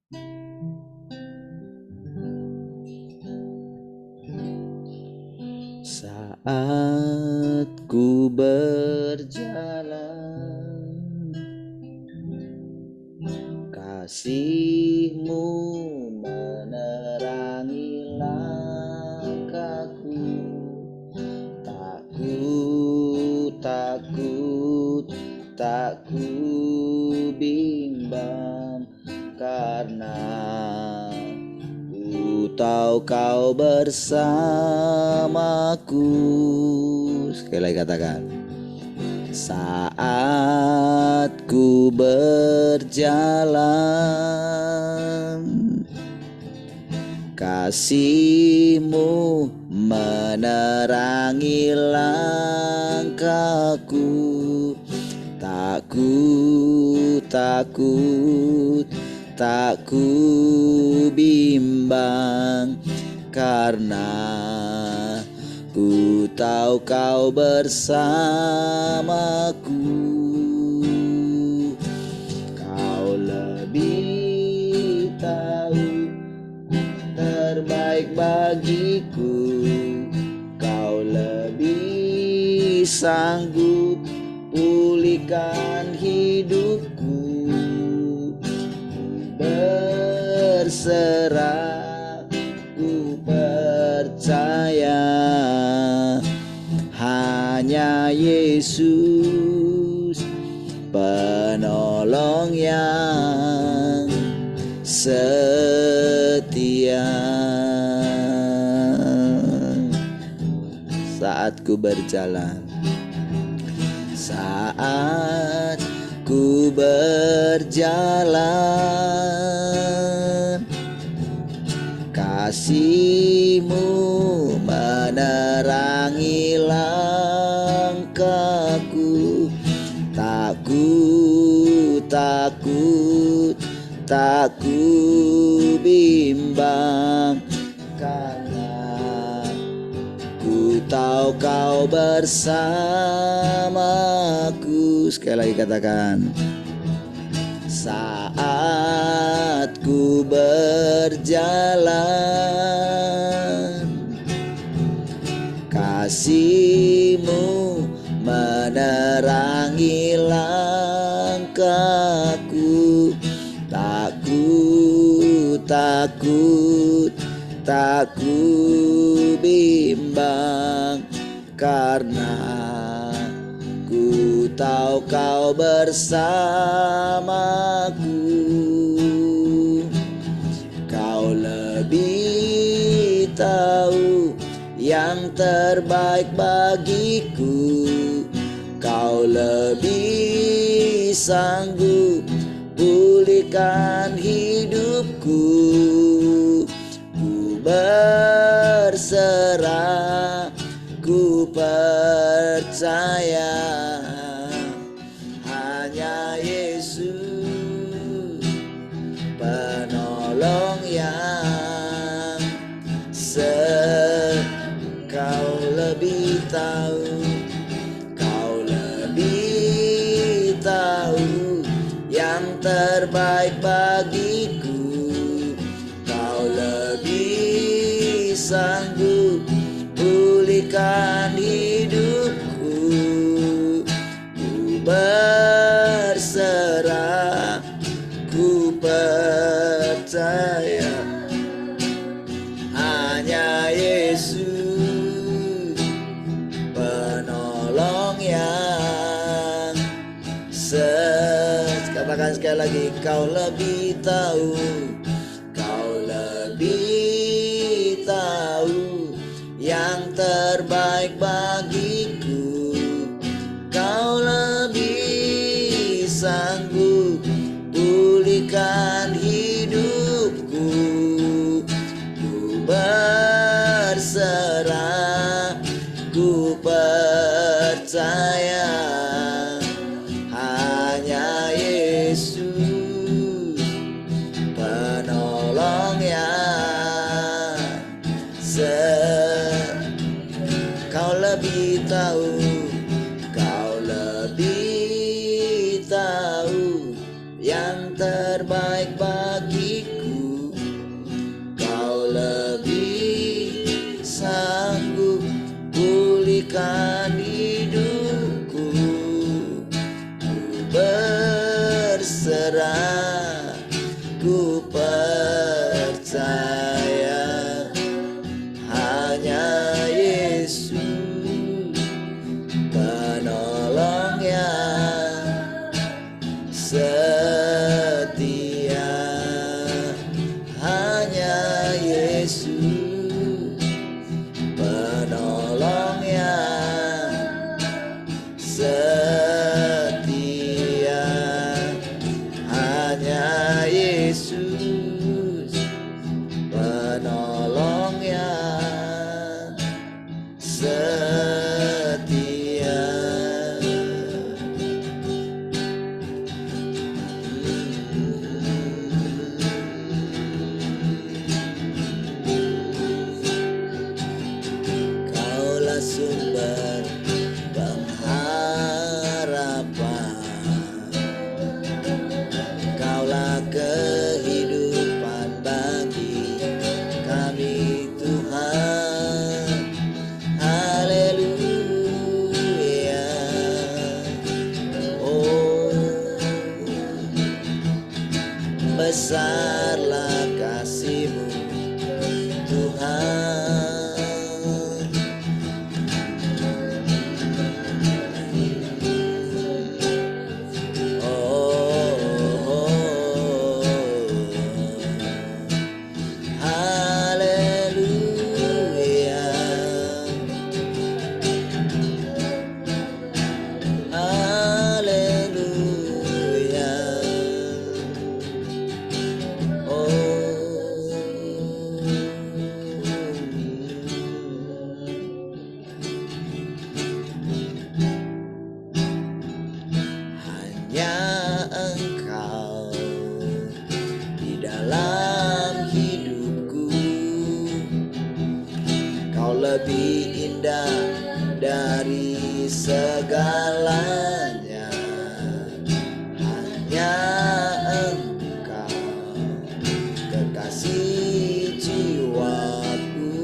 Saat ku berjalan, kasih-Mu menerangi langkahku. Tak ku bimbang, karena ku tahu Kau bersamaku. Sekali lagi katakan. Saat ku berjalan, kasih-Mu menerangi langkahku. Tak ku bimbang, karena ku tahu Kau bersamaku. Kau lebih tahu terbaik bagiku. Kau lebih sanggup pulihkan hidupku. Berserah, ku percaya hanya Yesus penolong yang setia. Saat ku berjalan, saat ku berjalan, kasih-Mu menerangi langkahku. Tak ku bimbang, karena ku tahu Kau bersamaku. Sekali lagi katakan. Saat ku berjalan, kasih-Mu menerangi langkahku. Tak ku bimbang, karena ku tahu Kau bersamaku. Kau lebih tahu yang terbaik bagiku. Kau lebih sanggup pulihkan hidupku. Ku berserah, ku percaya hanya Yesus penolong yang Kau lebih tahu, Kau lebih tahu yang terbaik bagiku. Kau lebih sanggup pulihkan hidupku. Ku berserah, ku percaya hanya Yesus penolong yang katakan sekali lagi. Kau lebih tahu, Kau lebih tahu yang terbaik bagiku. Kau lebih sanggup pulihkan hidupku. Ku berserah, ku percaya hanya Yesus penolong yang Kau lebih tahu, Kau lebih tahu yang terbaik bagiku. sayang, hanya Yesus penolong yang setia, hanya Yesus penolong yang setia, hanya Yesus penolong yang setia. Kaulah sumber pengharapan, Kaulah kehidupan bagi kami Tuhan. Haleluya. Oh, besarlah kasih-Mu Tuhan. Hanya Engkau di dalam hidupku, Kau lebih indah dari segalanya. Hanya Engkau kekasih jiwaku,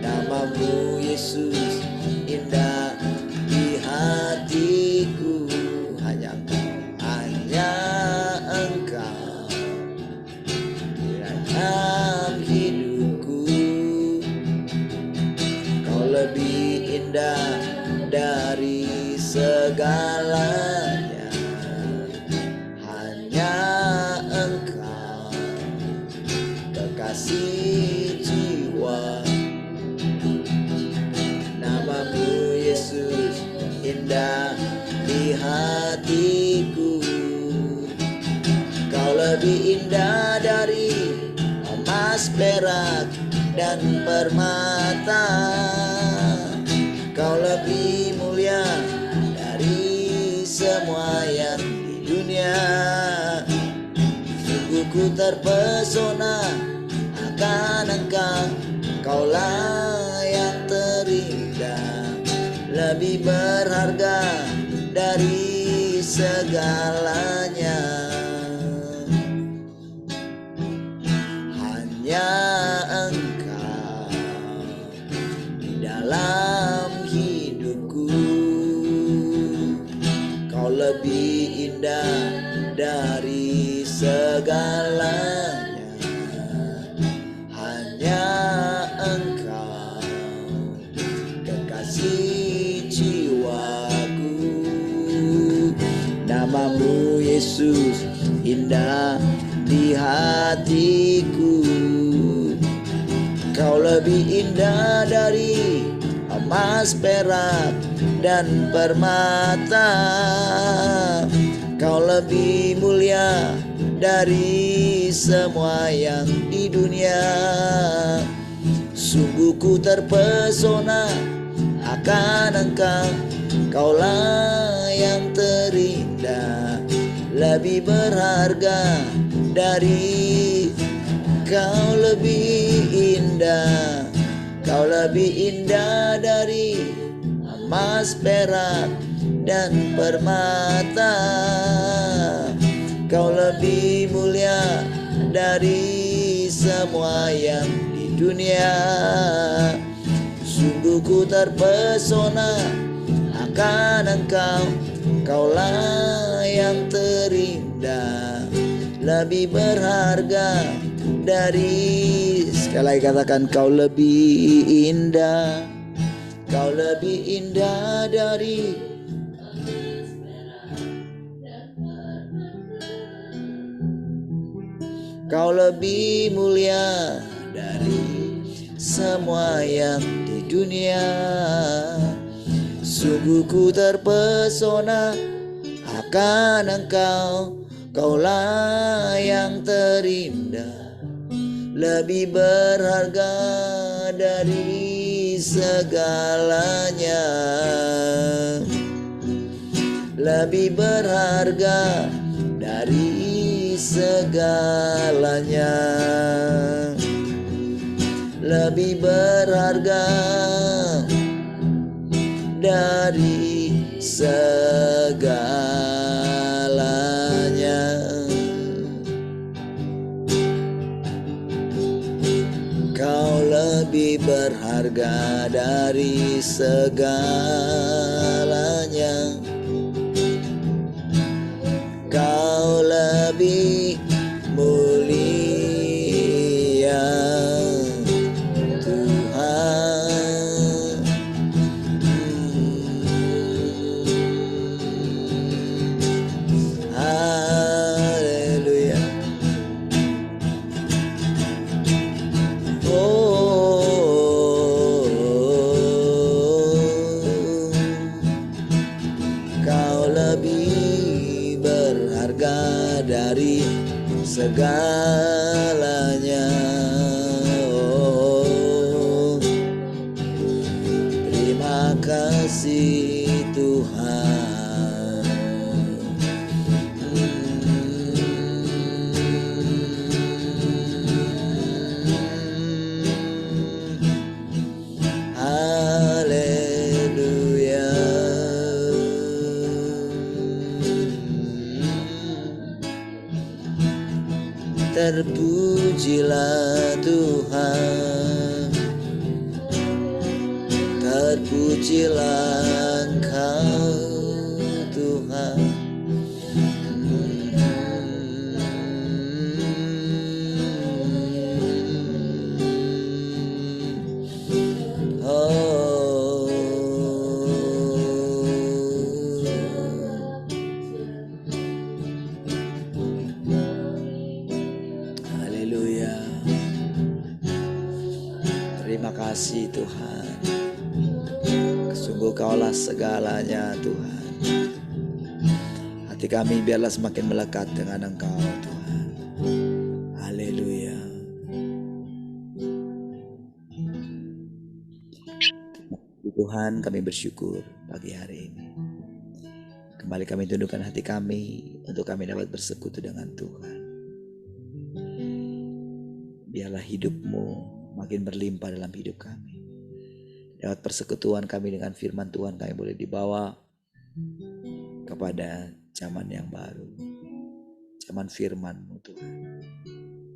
nama-Mu Yesus indah di hatiku. Hanya Engkau di dalam hidupku, Kau lebih indah dari segalanya. Hanya Engkau kekasih jiwa, nama-Mu Yesus indah di hatiku. Kau lebih indah dari emas, perak, dan permata. Kau lebih mulia dari semua yang di dunia. Sungguh ku terpesona akan Engkau, Kaulah yang terindah, lebih berharga dari segalanya. Hanya Engkau di dalam hidupku, Kau lebih indah dari segalanya. Hanya Engkau kekasih jiwaku, nama-Mu Yesus indah di hatiku. Kau lebih indah dari emas, perak, dan permata. Kau lebih mulia dari semua yang di dunia. Sungguh ku terpesona akan Engkau, Kaulah yang terindah, lebih berharga dari. Kau lebih indah, Kau lebih indah dari emas, perak, dan permata. Kau lebih mulia dari semua yang di dunia. Sungguh ku terpesona akan Engkau, Kaulah yang terindah, lebih berharga dari, sekali lagi katakan, kau lebih indah, kau lebih indah dari, kau lebih mulia dari semua yang di dunia. Sungguh ku terpesona akan engkau, kaulah yang terindah, lebih berharga dari segalanya, lebih berharga dari segalanya, lebih berharga dari segalanya. Kau lebih berharga dari segalanya. Kau lebih mulia, Tuhan. Haleluya. Oh, kau lebih berharga dari segalanya. Oh, terima kasih Tuhan. Haleluya. Terpujilah Tuhan, terpujilah Engkau Tuhan. Haleluya. Terima kasih Tuhan. Sungguh Kaulah segalanya Tuhan. Hati kami biarlah semakin melekat dengan Engkau Tuhan. Haleluya. Tuhan, kami bersyukur pagi hari ini. Kembali kami tundukkan hati kami untuk kami dapat bersekutu dengan Tuhan. Biarlah hidup-Mu makin berlimpah dalam hidup kami. Lewat persekutuan kami dengan firman Tuhan, kami boleh dibawa kepada zaman yang baru, zaman firman-Mu Tuhan.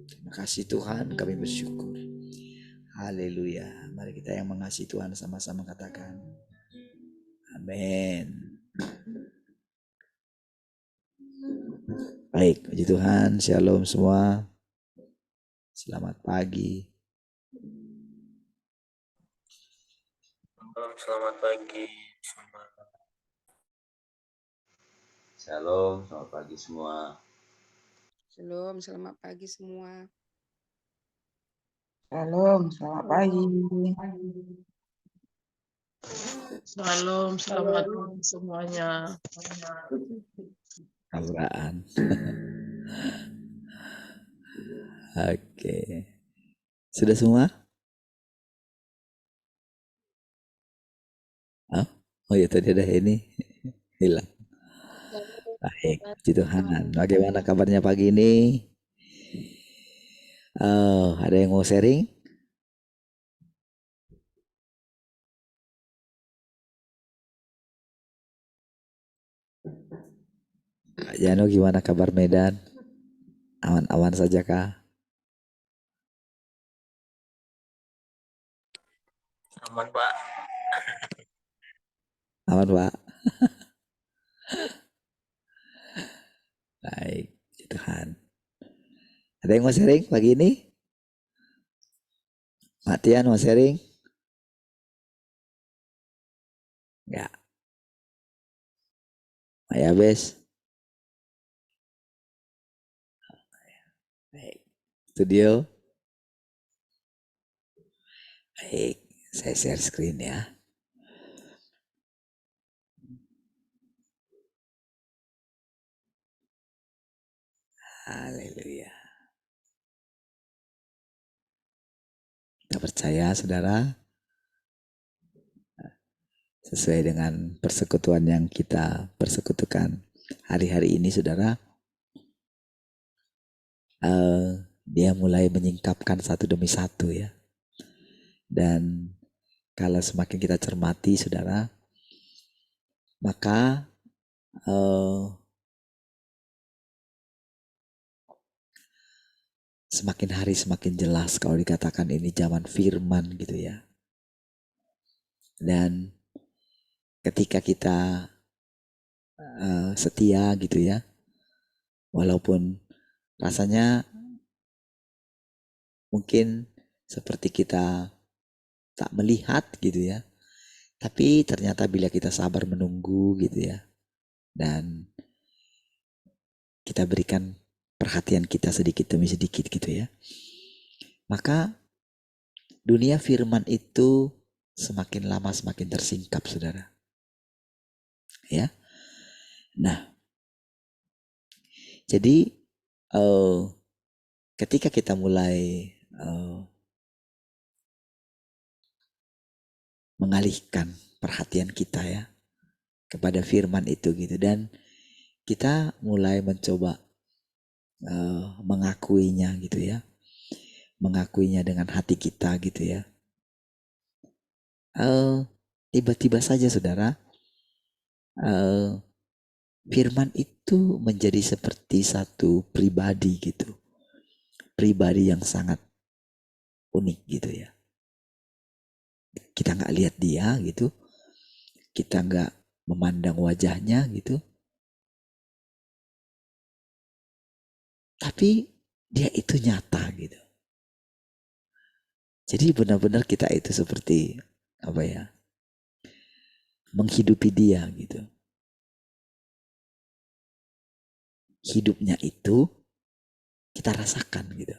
Terima kasih Tuhan, kami bersyukur. Haleluya. Mari kita yang mengasihi Tuhan sama-sama katakan amin. Baik, puji Tuhan. Shalom semua. Selamat pagi. Selamat pagi. Shalom, selamat pagi semua. Shalom, selamat pagi semua. Shalom, selamat pagi. Shalom, selamat pagi semuanya. Abraan. Oke. Sudah semua? Oh ya, tadi ada ini hilang. Baik, puji Tuhan. Bagaimana kabarnya pagi ini? Ada yang mau sharing? Pak Jano, gimana kabar Medan? Aman-aman saja kah? Aman, Pak. Aman, Pak. Baik, puji Tuhan. Ada yang mau sharing pagi ini? Matian mau sharing? Enggak. Ya bes. Baik. Studio. Baik. Saya share screen ya. Haleluya. Kita percaya saudara, sesuai dengan persekutuan yang kita persekutukan hari-hari ini saudara, dia mulai menyingkapkan satu demi satu ya. Dan kalau semakin kita cermati saudara, maka semakin hari semakin jelas kalau dikatakan ini zaman firman gitu ya. Dan ketika kita setia gitu ya, walaupun rasanya mungkin seperti kita tak melihat gitu ya, tapi ternyata bila kita sabar menunggu gitu ya, dan kita berikan perhatian kita sedikit demi sedikit gitu ya, maka dunia firman itu semakin lama semakin tersingkap saudara ya. Nah jadi ketika kita mulai mengalihkan perhatian kita ya kepada firman itu gitu, dan kita mulai mencoba mengakuinya gitu ya, mengakuinya dengan hati kita gitu ya, tiba-tiba saja saudara firman itu menjadi seperti satu pribadi gitu, pribadi yang sangat unik gitu ya. Kita nggak lihat dia gitu, kita nggak memandang wajahnya gitu, tapi dia itu nyata gitu. Jadi benar-benar kita itu seperti apa ya, menghidupi dia gitu. Hidupnya itu kita rasakan gitu.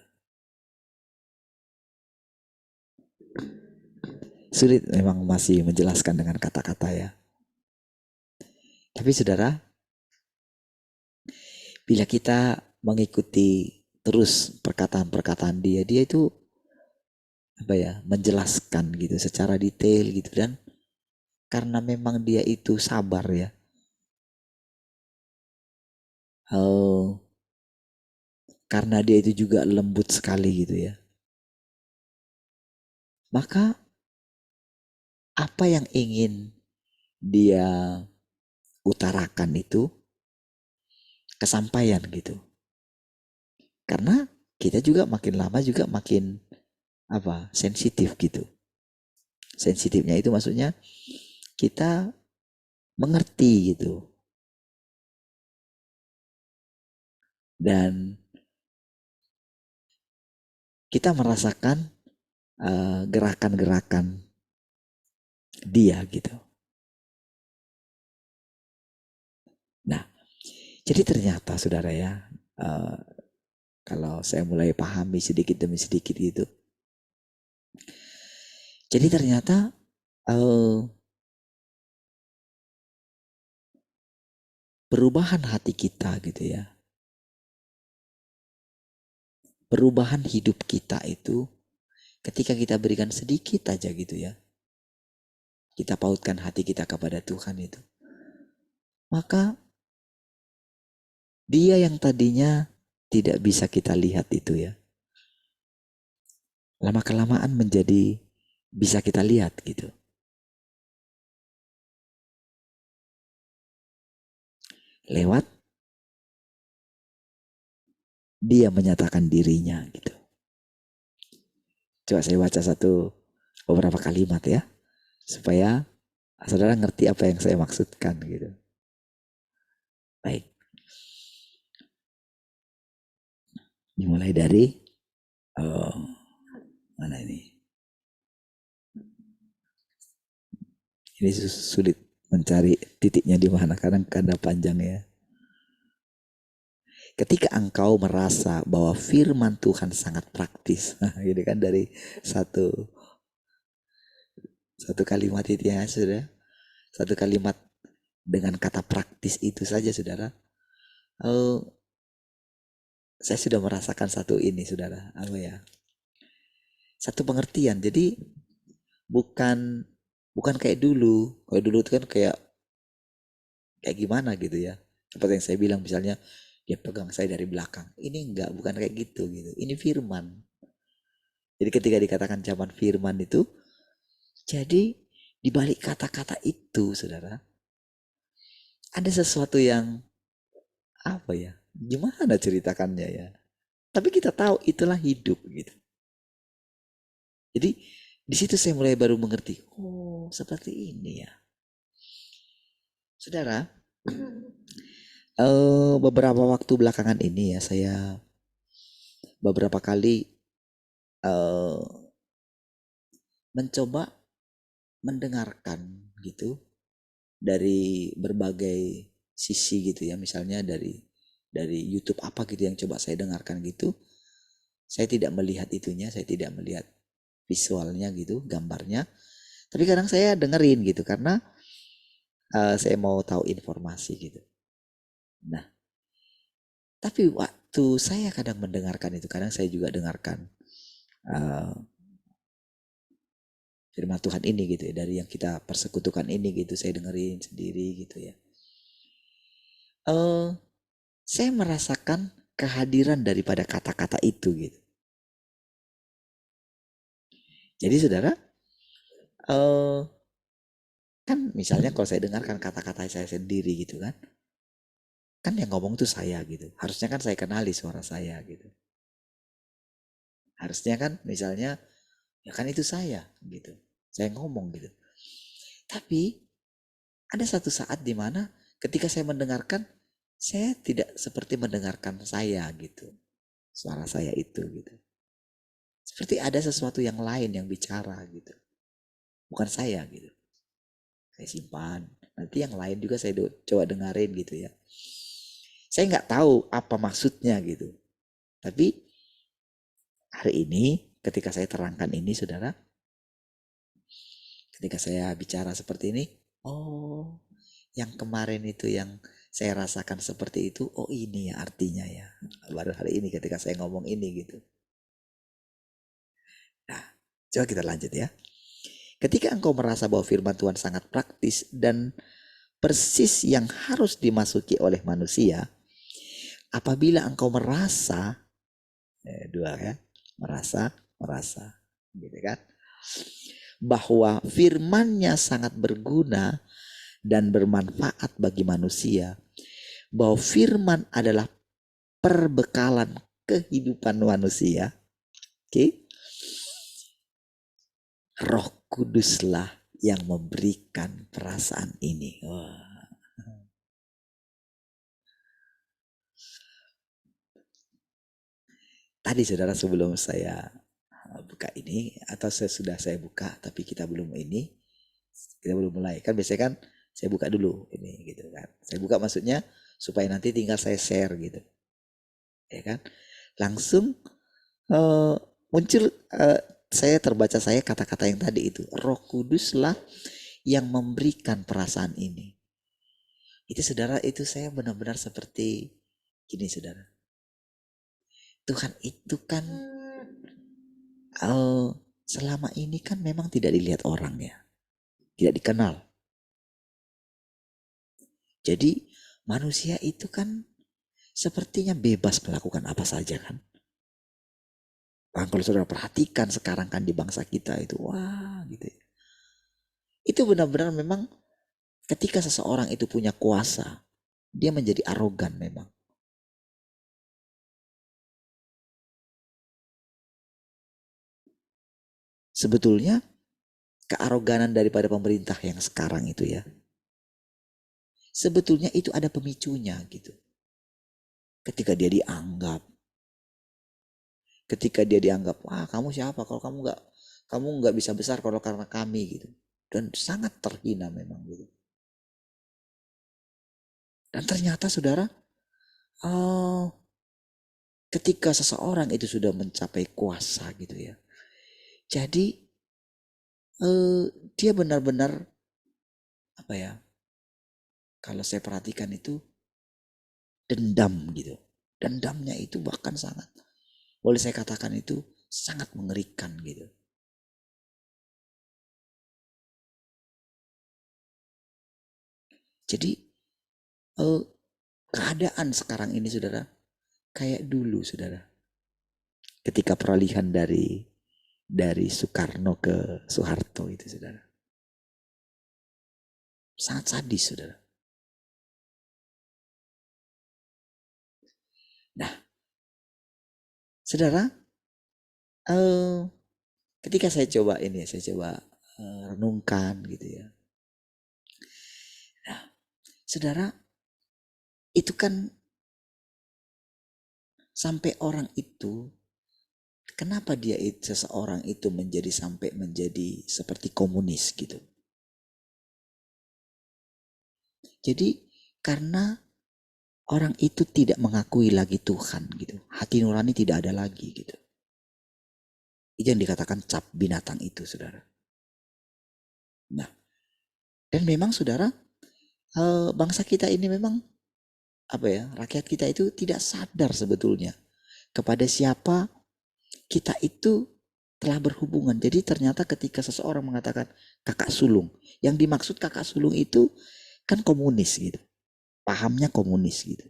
Sulit memang masih menjelaskan dengan kata-kata ya. Tapi saudara, bila kita mengikuti terus perkataan-perkataan dia itu apa ya, menjelaskan gitu secara detail gitu, dan karena memang dia itu sabar ya. Karena dia itu juga lembut sekali gitu ya. Maka apa yang ingin dia utarakan itu kesampaian gitu. Karena kita juga makin lama juga makin apa, sensitif gitu. Sensitifnya itu maksudnya kita mengerti gitu. Dan kita merasakan gerakan-gerakan dia gitu. Nah, jadi ternyata saudara ya, kalau saya mulai pahami sedikit demi sedikit gitu. Jadi ternyata perubahan hati kita gitu ya, perubahan hidup kita itu ketika kita berikan sedikit aja gitu ya, kita pautkan hati kita kepada Tuhan itu, maka dia yang tadinya tidak bisa kita lihat itu ya, lama-kelamaan menjadi bisa kita lihat gitu. Lewat dia menyatakan dirinya gitu. Coba saya baca beberapa kalimat ya, supaya saudara ngerti apa yang saya maksudkan gitu. Baik. Dimulai dari mana ini? Ini sulit mencari titiknya di mana, kadang kanda panjang ya. Ketika engkau merasa bahwa firman Tuhan sangat praktis, gitu kan, dari satu kalimat itu ya saudara, satu kalimat dengan kata praktis itu saja saudara, saya sudah merasakan satu ini saudara, apa ya, satu pengertian. Jadi bukan kayak dulu. Kalau dulu itu kan kayak gimana gitu ya, seperti yang saya bilang, misalnya dia pegang saya dari belakang. Ini enggak, bukan kayak gitu. Ini firman. Jadi ketika dikatakan zaman firman itu, jadi di balik kata-kata itu, saudara, ada sesuatu yang apa ya? Gimana ceritakannya ya? Tapi kita tahu itulah hidup gitu. Jadi di situ saya mulai baru mengerti. Oh, seperti ini ya. Saudara, beberapa waktu belakangan ini ya, saya beberapa kali mencoba mendengarkan gitu dari berbagai sisi gitu ya, misalnya dari YouTube apa gitu yang coba saya dengarkan gitu. Saya tidak melihat itunya, saya tidak melihat visualnya gitu, gambarnya, tapi kadang saya dengerin gitu karena saya mau tahu informasi gitu. Nah, tapi waktu saya kadang mendengarkan itu, kadang saya juga dengarkan firman Tuhan ini gitu ya, dari yang kita persekutukan ini gitu, saya dengerin sendiri gitu ya. Saya merasakan kehadiran daripada kata-kata itu gitu. Jadi saudara, kan misalnya kalau saya dengarkan kata-kata saya sendiri gitu kan yang ngomong tuh saya gitu. Harusnya kan saya kenali suara saya gitu. Harusnya kan misalnya, ya kan itu saya gitu. Saya ngomong gitu. Tapi ada satu saat di mana ketika saya mendengarkan, saya tidak seperti mendengarkan saya gitu. Suara saya itu gitu. Seperti ada sesuatu yang lain yang bicara gitu. Bukan saya gitu. Saya simpan. Nanti yang lain juga saya coba dengerin gitu ya. Saya nggak tahu apa maksudnya gitu. Tapi hari ini ketika saya terangkan ini saudara, ketika saya bicara seperti ini, oh yang kemarin itu yang saya rasakan seperti itu, oh ini ya artinya ya. Baru hari ini ketika saya ngomong ini gitu. Nah, coba kita lanjut ya. Ketika engkau merasa bahwa firman Tuhan sangat praktis dan persis yang harus dimasuki oleh manusia, apabila engkau merasa, dua ya, merasa, gitu kan, bahwa firman-Nya sangat berguna dan bermanfaat bagi manusia, bahwa firman adalah perbekalan kehidupan manusia, oke? Roh Kuduslah yang memberikan perasaan ini. Wah. Tadi saudara sebelum saya buka ini, atau sudah saya buka tapi kita belum mulai, kan biasanya kan saya buka dulu ini gitu kan. Saya buka maksudnya supaya nanti tinggal saya share gitu, ya kan. Langsung muncul saya terbaca saya kata-kata yang tadi itu, Roh Kuduslah yang memberikan perasaan ini. Itu saudara, itu saya benar-benar seperti gini saudara. Tuhan itu kan selama ini kan memang tidak dilihat orang ya. Tidak dikenal. Jadi manusia itu kan sepertinya bebas melakukan apa saja kan. Bahkan kalau saudara perhatikan sekarang kan di bangsa kita itu, wah gitu ya. Itu benar-benar memang ketika seseorang itu punya kuasa, dia menjadi arogan memang. Sebetulnya kearoganan daripada pemerintah yang sekarang itu ya, sebetulnya itu ada pemicunya gitu. Ketika dia dianggap, wah kamu siapa kalau kamu nggak bisa besar kalau karena kami gitu. dan sangat terhina memang gitu. Dan ternyata saudara, ketika seseorang itu sudah mencapai kuasa gitu ya, jadi dia benar-benar apa ya, kalau saya perhatikan itu dendam gitu. Dendamnya itu bahkan sangat, boleh saya katakan itu sangat mengerikan gitu. Jadi keadaan sekarang ini saudara, kayak dulu saudara, ketika peralihan dari Soekarno ke Soeharto itu saudara, sangat sadis saudara. Nah saudara, ketika saya coba renungkan gitu ya. Nah saudara, itu kan sampai orang itu, kenapa seseorang itu sampai menjadi seperti komunis gitu. Jadi karena orang itu tidak mengakui lagi Tuhan gitu. Hati nurani tidak ada lagi gitu. Itu yang dikatakan cap binatang itu saudara. Nah, dan memang saudara, bangsa kita ini memang rakyat kita itu tidak sadar sebetulnya kepada siapa kita itu telah berhubungan. Jadi ternyata ketika seseorang mengatakan kakak sulung, yang dimaksud kakak sulung itu kan komunis gitu. Pahamnya komunis gitu.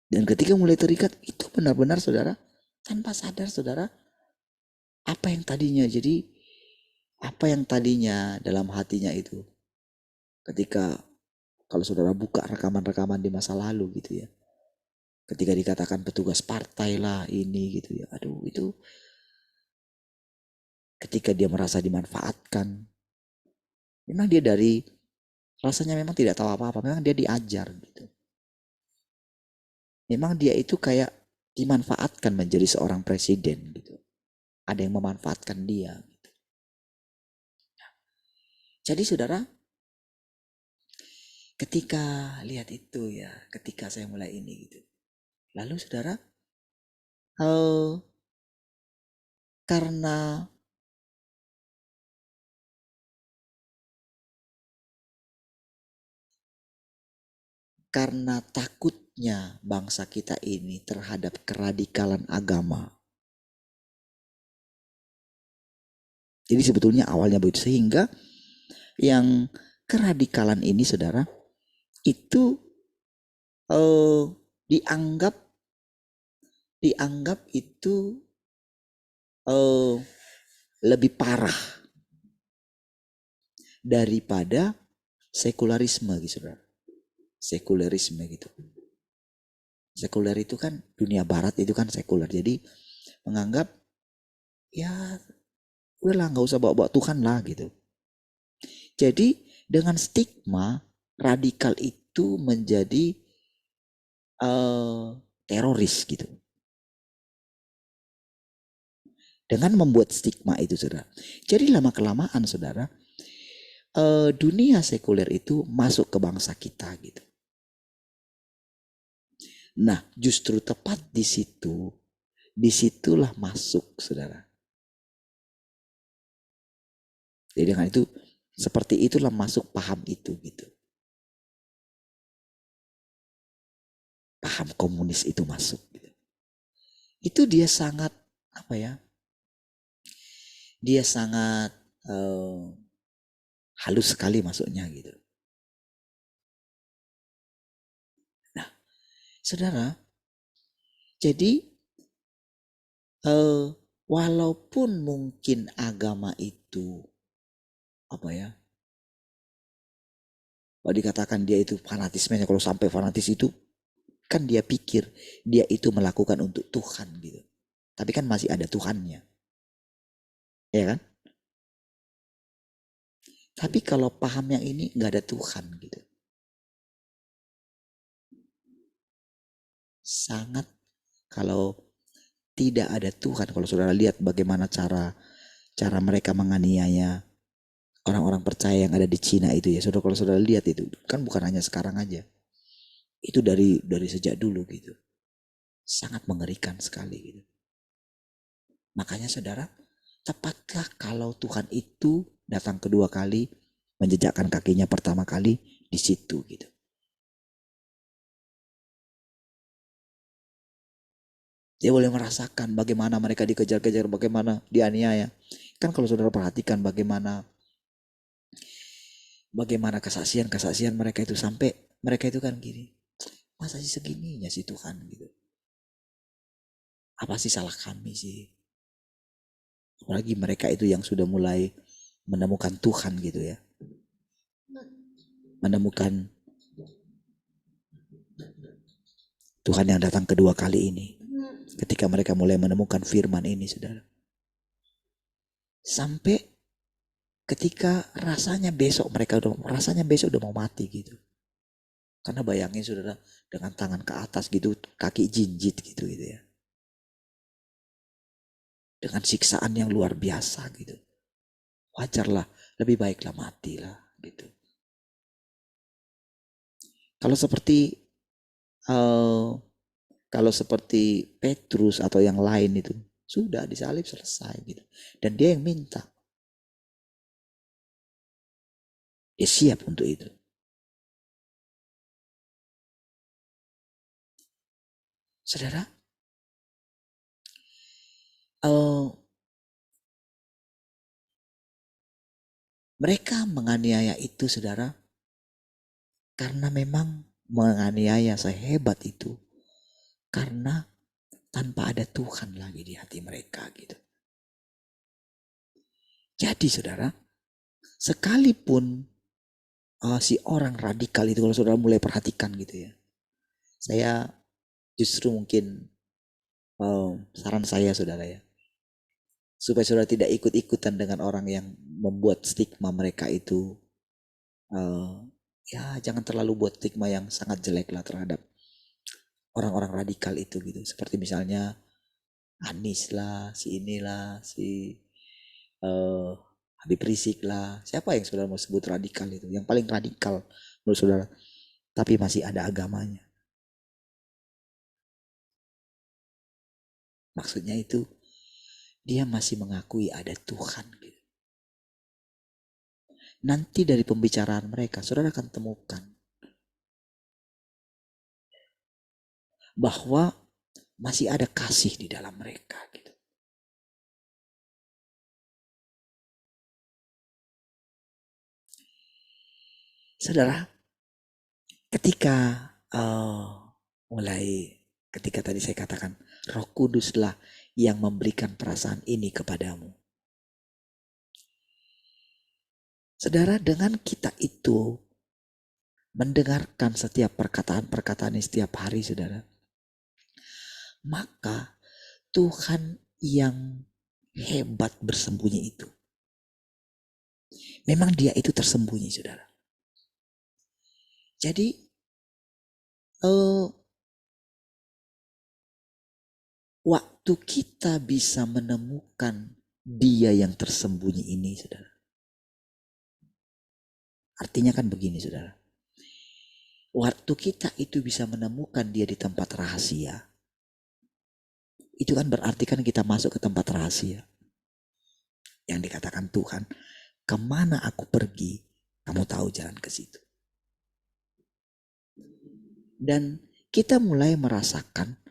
Dan ketika mulai terikat, itu benar-benar saudara, tanpa sadar saudara, apa yang tadinya dalam hatinya itu, ketika kalau saudara buka rekaman-rekaman di masa lalu gitu ya, ketika dikatakan petugas partai lah ini gitu ya, aduh itu ketika dia merasa dimanfaatkan, memang dia rasanya memang tidak tahu apa-apa, memang dia diajar gitu. Memang dia itu kayak dimanfaatkan menjadi seorang presiden gitu. Ada yang memanfaatkan dia gitu. Jadi saudara, ketika lihat itu ya, ketika saya mulai ini gitu. Lalu saudara, karena takutnya bangsa kita ini terhadap keradikalan agama. Jadi sebetulnya awalnya begitu, sehingga yang keradikalan ini saudara itu dianggap itu lebih parah daripada sekularisme gitu saudara. Sekularisme gitu. Sekuler itu kan dunia barat itu kan sekuler. Jadi menganggap ya udahlah nggak usah bawa-bawa Tuhan lah gitu. Jadi dengan stigma radikal itu menjadi teroris gitu. Dengan membuat stigma itu saudara. Jadi lama-kelamaan saudara, dunia sekuler itu masuk ke bangsa kita gitu. Nah justru tepat disitulah masuk saudara. Jadi dengan itu, seperti itulah masuk paham itu gitu. Paham komunis itu masuk gitu. Itu dia sangat dia sangat halus sekali masuknya gitu. Nah saudara, jadi walaupun mungkin agama itu kalau dikatakan dia itu fanatismenya, kalau sampai fanatis itu kan dia pikir dia itu melakukan untuk Tuhan gitu. Tapi kan masih ada Tuhannya. Ya kan? Tapi kalau paham yang ini nggak ada Tuhan gitu. Sangat, kalau tidak ada Tuhan, kalau saudara lihat bagaimana cara cara mereka menganiaya orang-orang percaya yang ada di Cina itu ya. Saudara, kalau saudara lihat itu kan bukan hanya sekarang aja. Itu dari sejak dulu gitu. Sangat mengerikan sekali gitu. Makanya saudara, tepatlah kalau Tuhan itu datang kedua kali, menjejakkan kakinya pertama kali di situ gitu. Dia boleh merasakan bagaimana mereka dikejar-kejar, bagaimana dianiaya. Kan kalau saudara perhatikan bagaimana kesaksian mereka itu, sampai mereka itu kan gini, masa sih segininya sih Tuhan gitu. Apa sih salah kami sih? Apalagi mereka itu yang sudah mulai menemukan Tuhan gitu ya. Menemukan Tuhan yang datang kedua kali ini. Ketika mereka mulai menemukan firman ini, saudara. Sampai ketika rasanya besok udah mau mati gitu. Karena bayangin saudara, dengan tangan ke atas gitu, kaki jinjit gitu ya. Dengan siksaan yang luar biasa gitu. Wajarlah, lebih baiklah matilah gitu. Kalau seperti Petrus atau yang lain itu, sudah disalib selesai gitu. Dan dia yang minta. Dia siap untuk itu. Saudara, mereka menganiaya itu, saudara, karena memang menganiaya sehebat itu karena tanpa ada Tuhan lagi di hati mereka gitu. Jadi saudara, sekalipun si orang radikal itu, kalau saudara mulai perhatikan gitu ya, saya justru mungkin saran saya saudara ya, supaya saudara tidak ikut-ikutan dengan orang yang membuat stigma mereka itu, ya jangan terlalu buat stigma yang sangat jelek lah terhadap orang-orang radikal itu gitu. Seperti misalnya Anies lah, si inilah, si Habib Rizik lah. Siapa yang saudara mau sebut radikal itu? Yang paling radikal menurut saudara, tapi masih ada agamanya. Maksudnya itu, dia masih mengakui ada Tuhan gitu. Nanti dari pembicaraan mereka, saudara akan temukan bahwa masih ada kasih di dalam mereka gitu. Saudara, ketika ketika tadi saya katakan Roh Kuduslah yang memberikan perasaan ini kepadamu. Saudara, dengan kita itu mendengarkan setiap perkataan-perkataan ini setiap hari, saudara, maka Tuhan yang hebat bersembunyi itu. Memang dia itu tersembunyi, saudara. Jadi waktu kita bisa menemukan dia yang tersembunyi ini, saudara. Artinya kan begini, saudara. Waktu kita itu bisa menemukan dia di tempat rahasia, itu kan berarti kan kita masuk ke tempat rahasia. Yang dikatakan Tuhan, kemana aku pergi, kamu tahu jalan ke situ. Dan kita mulai merasakan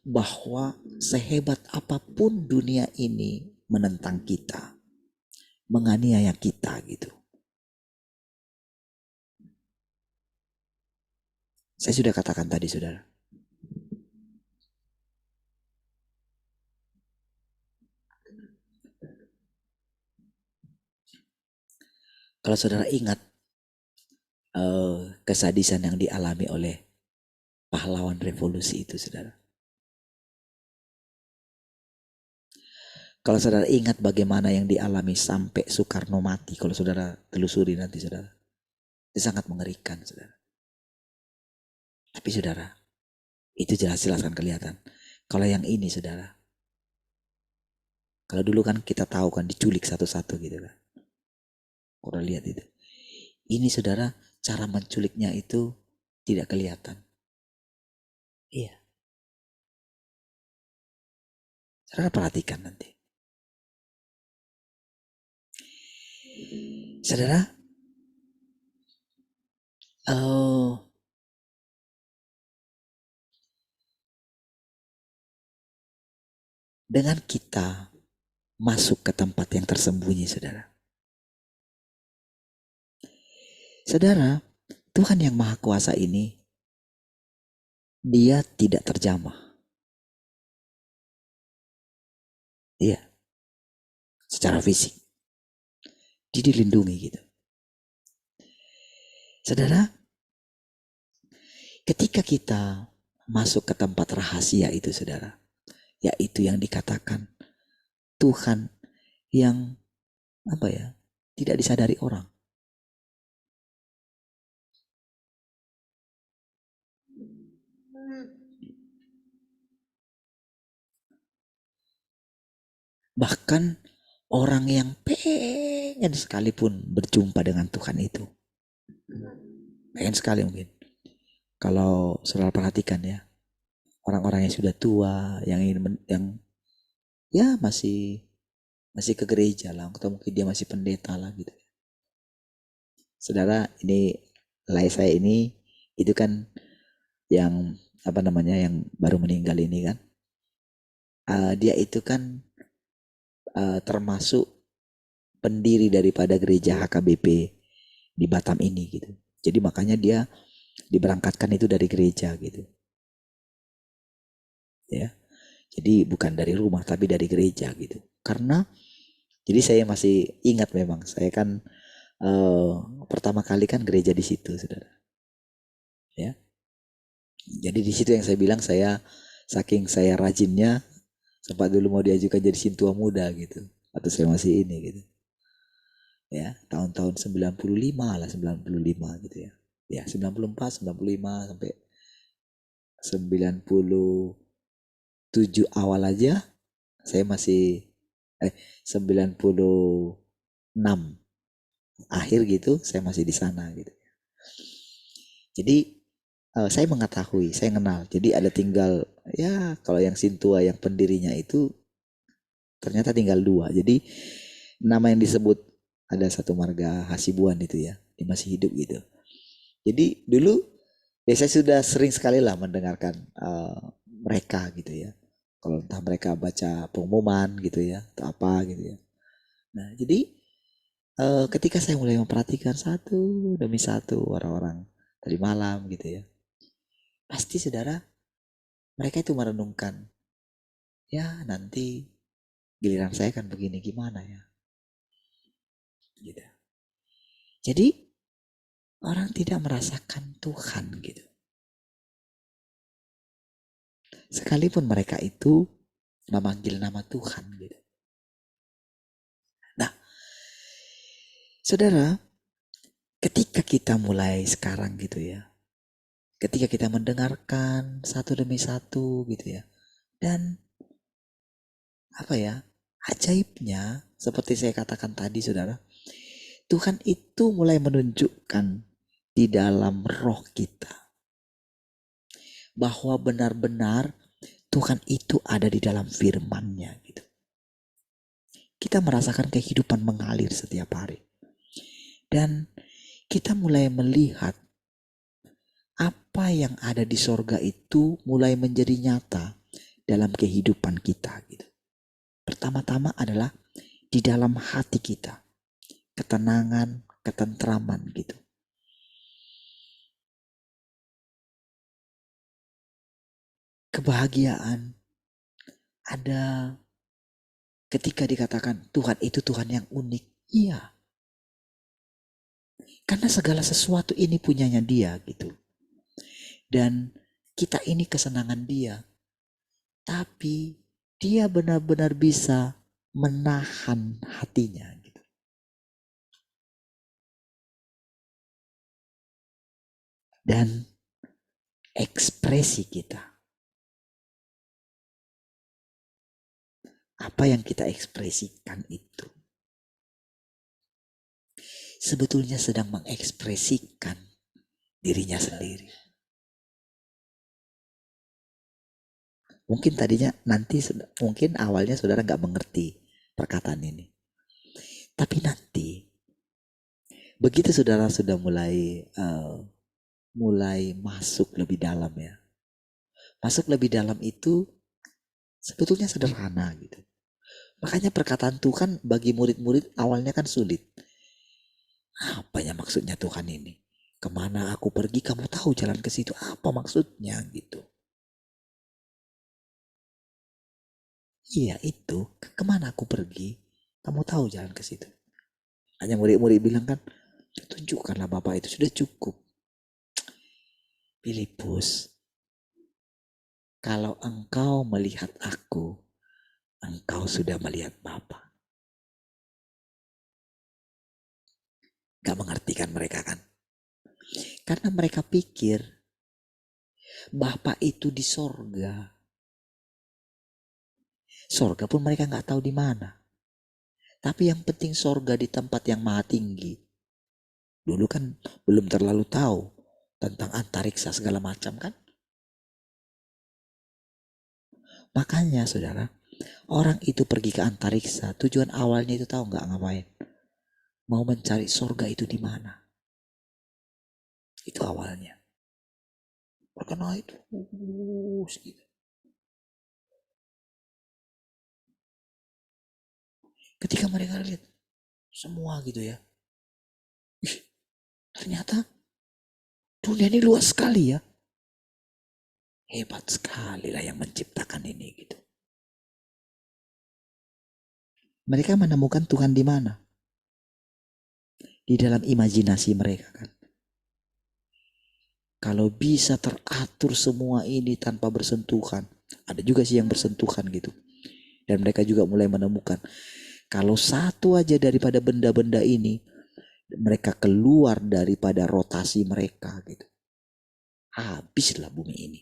bahwa sehebat apapun dunia ini menentang kita, menganiaya kita gitu. Saya sudah katakan tadi, saudara. Kalau saudara ingat kesadisan yang dialami oleh pahlawan revolusi itu, saudara. Kalau saudara ingat bagaimana yang dialami sampai Soekarno mati, kalau saudara telusuri nanti, saudara, itu sangat mengerikan, saudara. Tapi saudara, itu jelas-jelas kan kelihatan. Kalau yang ini, saudara, Kalau dulu kan kita tahu kan diculik satu-satu gitu kan. Udah lihat itu. Ini saudara, cara menculiknya itu tidak kelihatan. Iya. Saudara perhatikan nanti. Saudara, dengan kita masuk ke tempat yang tersembunyi, saudara. Saudara, Tuhan yang Maha Kuasa ini, dia tidak terjamah. Iya, secara fisik. Dia dilindungi gitu. Saudara, ketika kita masuk ke tempat rahasia itu, saudara, yaitu yang dikatakan Tuhan yang tidak disadari orang. Bahkan orang yang pengen sekalipun berjumpa dengan Tuhan itu. Pengen sekali mungkin. Kalau saudara perhatikan ya, orang-orang yang sudah tua, yang masih ke gereja lah, atau mungkin dia masih pendeta lah gitu. Saudara, ini saya ini itu kan yang yang baru meninggal ini kan. Dia itu kan termasuk pendiri daripada gereja HKBP di Batam ini gitu. Jadi makanya dia diberangkatkan itu dari gereja gitu. Ya. Jadi bukan dari rumah tapi dari gereja gitu. Karena jadi saya masih ingat memang saya kan pertama kali kan gereja di situ, saudara. Ya. Jadi di situ yang saya bilang saya saking saya rajinnya sempat dulu mau diajukan jadi sintua muda gitu. Atau saya masih ini gitu. Ya, tahun-tahun 95 lah, 95 gitu ya. Ya, 94, 95 sampai 97 awal aja saya masih 96 akhir gitu saya masih di sana gitu. Jadi saya mengetahui, saya kenal. Jadi ada tinggal ya kalau yang Sintua yang pendirinya itu ternyata tinggal 2. Jadi nama yang disebut ada satu marga Hasibuan itu ya, dia masih hidup gitu. Jadi dulu ya saya sudah sering sekali lah mendengarkan mereka gitu ya. Kalau entah mereka baca pengumuman gitu ya atau apa gitu ya. Nah jadi ketika saya mulai memperhatikan satu demi satu orang-orang dari malam gitu ya. Pasti saudara mereka itu merenungkan ya nanti giliran saya kan begini gimana ya. Gitu. Jadi orang tidak merasakan Tuhan gitu. Sekalipun mereka itu memanggil nama Tuhan gitu. Nah, saudara, ketika kita mulai sekarang gitu ya, ketika kita mendengarkan satu demi satu gitu ya, dan ajaibnya seperti saya katakan tadi saudara, Tuhan itu mulai menunjukkan di dalam roh kita bahwa benar-benar Tuhan itu ada di dalam firman-Nya gitu. Kita merasakan kehidupan mengalir setiap hari. Dan kita mulai melihat apa yang ada di sorga itu mulai menjadi nyata dalam kehidupan kita gitu. Pertama-tama adalah di dalam hati kita. Ketenangan, ketentraman gitu. Kebahagiaan ada ketika dikatakan Tuhan itu Tuhan yang unik. Iya. Karena segala sesuatu ini punyanya Dia gitu. Dan kita ini kesenangan Dia. Tapi Dia benar-benar bisa menahan hatinya gitu. Dan ekspresi kita apa yang kita ekspresikan itu sebetulnya sedang mengekspresikan dirinya sendiri. Mungkin tadinya mungkin awalnya saudara nggak mengerti perkataan ini. Tapi nanti begitu saudara sudah mulai masuk lebih dalam ya. Masuk lebih dalam itu sebetulnya sederhana gitu. Makanya perkataan Tuhan bagi murid-murid awalnya kan sulit. Apanya maksudnya Tuhan ini? Kemana aku pergi kamu tahu jalan ke situ. Apa maksudnya gitu. Iya itu. Kemana aku pergi kamu tahu jalan ke situ. Hanya murid-murid bilang kan. Tunjukkanlah Bapak itu sudah cukup. Filipus. Kalau engkau melihat aku. Engkau sudah melihat Bapa. Gak mengerti kan mereka kan. Karena mereka pikir Bapa itu di sorga. Sorga pun mereka gak tahu di mana. Tapi yang penting sorga di tempat yang maha tinggi. Dulu kan belum terlalu tahu tentang antariksa segala macam kan. Makanya saudara, orang itu pergi ke antariksa, tujuan awalnya itu tahu gak ngapain? Mau mencari sorga itu di mana? Itu awalnya. Perkenal itu gitu. Ketika mereka lihat semua gitu ya. Ternyata dunia ini luas sekali ya. Hebat sekali lah yang menciptakan ini gitu. Mereka menemukan Tuhan di mana? Di dalam imajinasi mereka kan. Kalau bisa teratur semua ini tanpa bersentuhan. Ada juga sih yang bersentuhan gitu. Dan mereka juga mulai menemukan. Kalau satu aja daripada benda-benda ini. Mereka keluar daripada rotasi mereka gitu. Habislah bumi ini.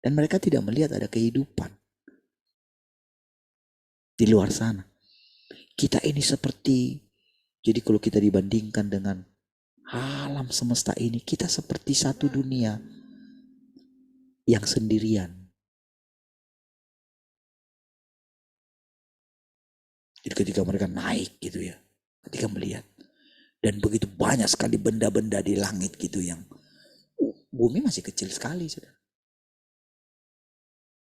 Dan mereka tidak melihat ada kehidupan. Di luar sana. Kita ini seperti. Jadi kalau kita dibandingkan dengan alam semesta ini. Kita seperti satu dunia. Yang sendirian. Jadi ketika mereka naik gitu ya. Ketika melihat. Dan begitu banyak sekali benda-benda di langit gitu yang. Bumi masih kecil sekali saudara.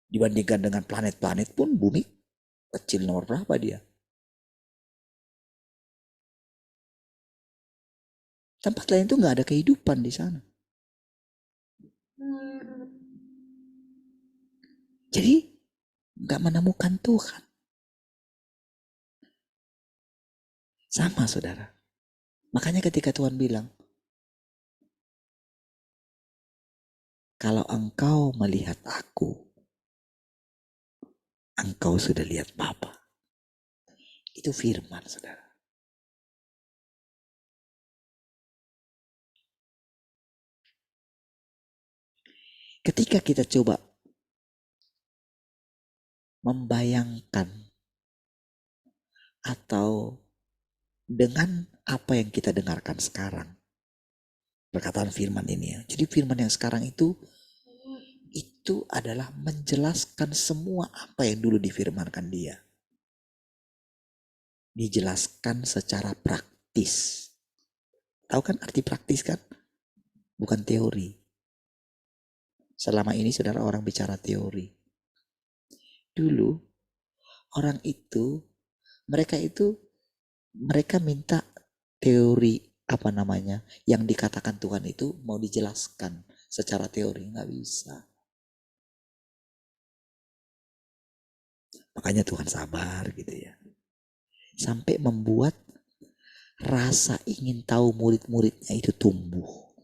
Dibandingkan dengan planet-planet pun bumi kecil nomor berapa dia. Tempat lain itu gak ada kehidupan di sana. Jadi gak menemukan Tuhan. Sama saudara. Makanya ketika Tuhan bilang. Kalau engkau melihat aku. Engkau sudah lihat Bapa. Itu firman saudara. Ketika kita coba membayangkan atau dengan apa yang kita dengarkan sekarang. Perkataan firman ini ya. Jadi firman yang sekarang itu adalah menjelaskan semua apa yang dulu difirmankan dia. Dijelaskan secara praktis. Tahu kan arti praktis kan? Bukan teori. Selama ini saudara orang bicara teori. Dulu orang itu, mereka minta teori yang dikatakan Tuhan itu mau dijelaskan secara teori. Nggak bisa. Makanya Tuhan sabar gitu ya. Sampai membuat rasa ingin tahu murid-muridnya itu tumbuh.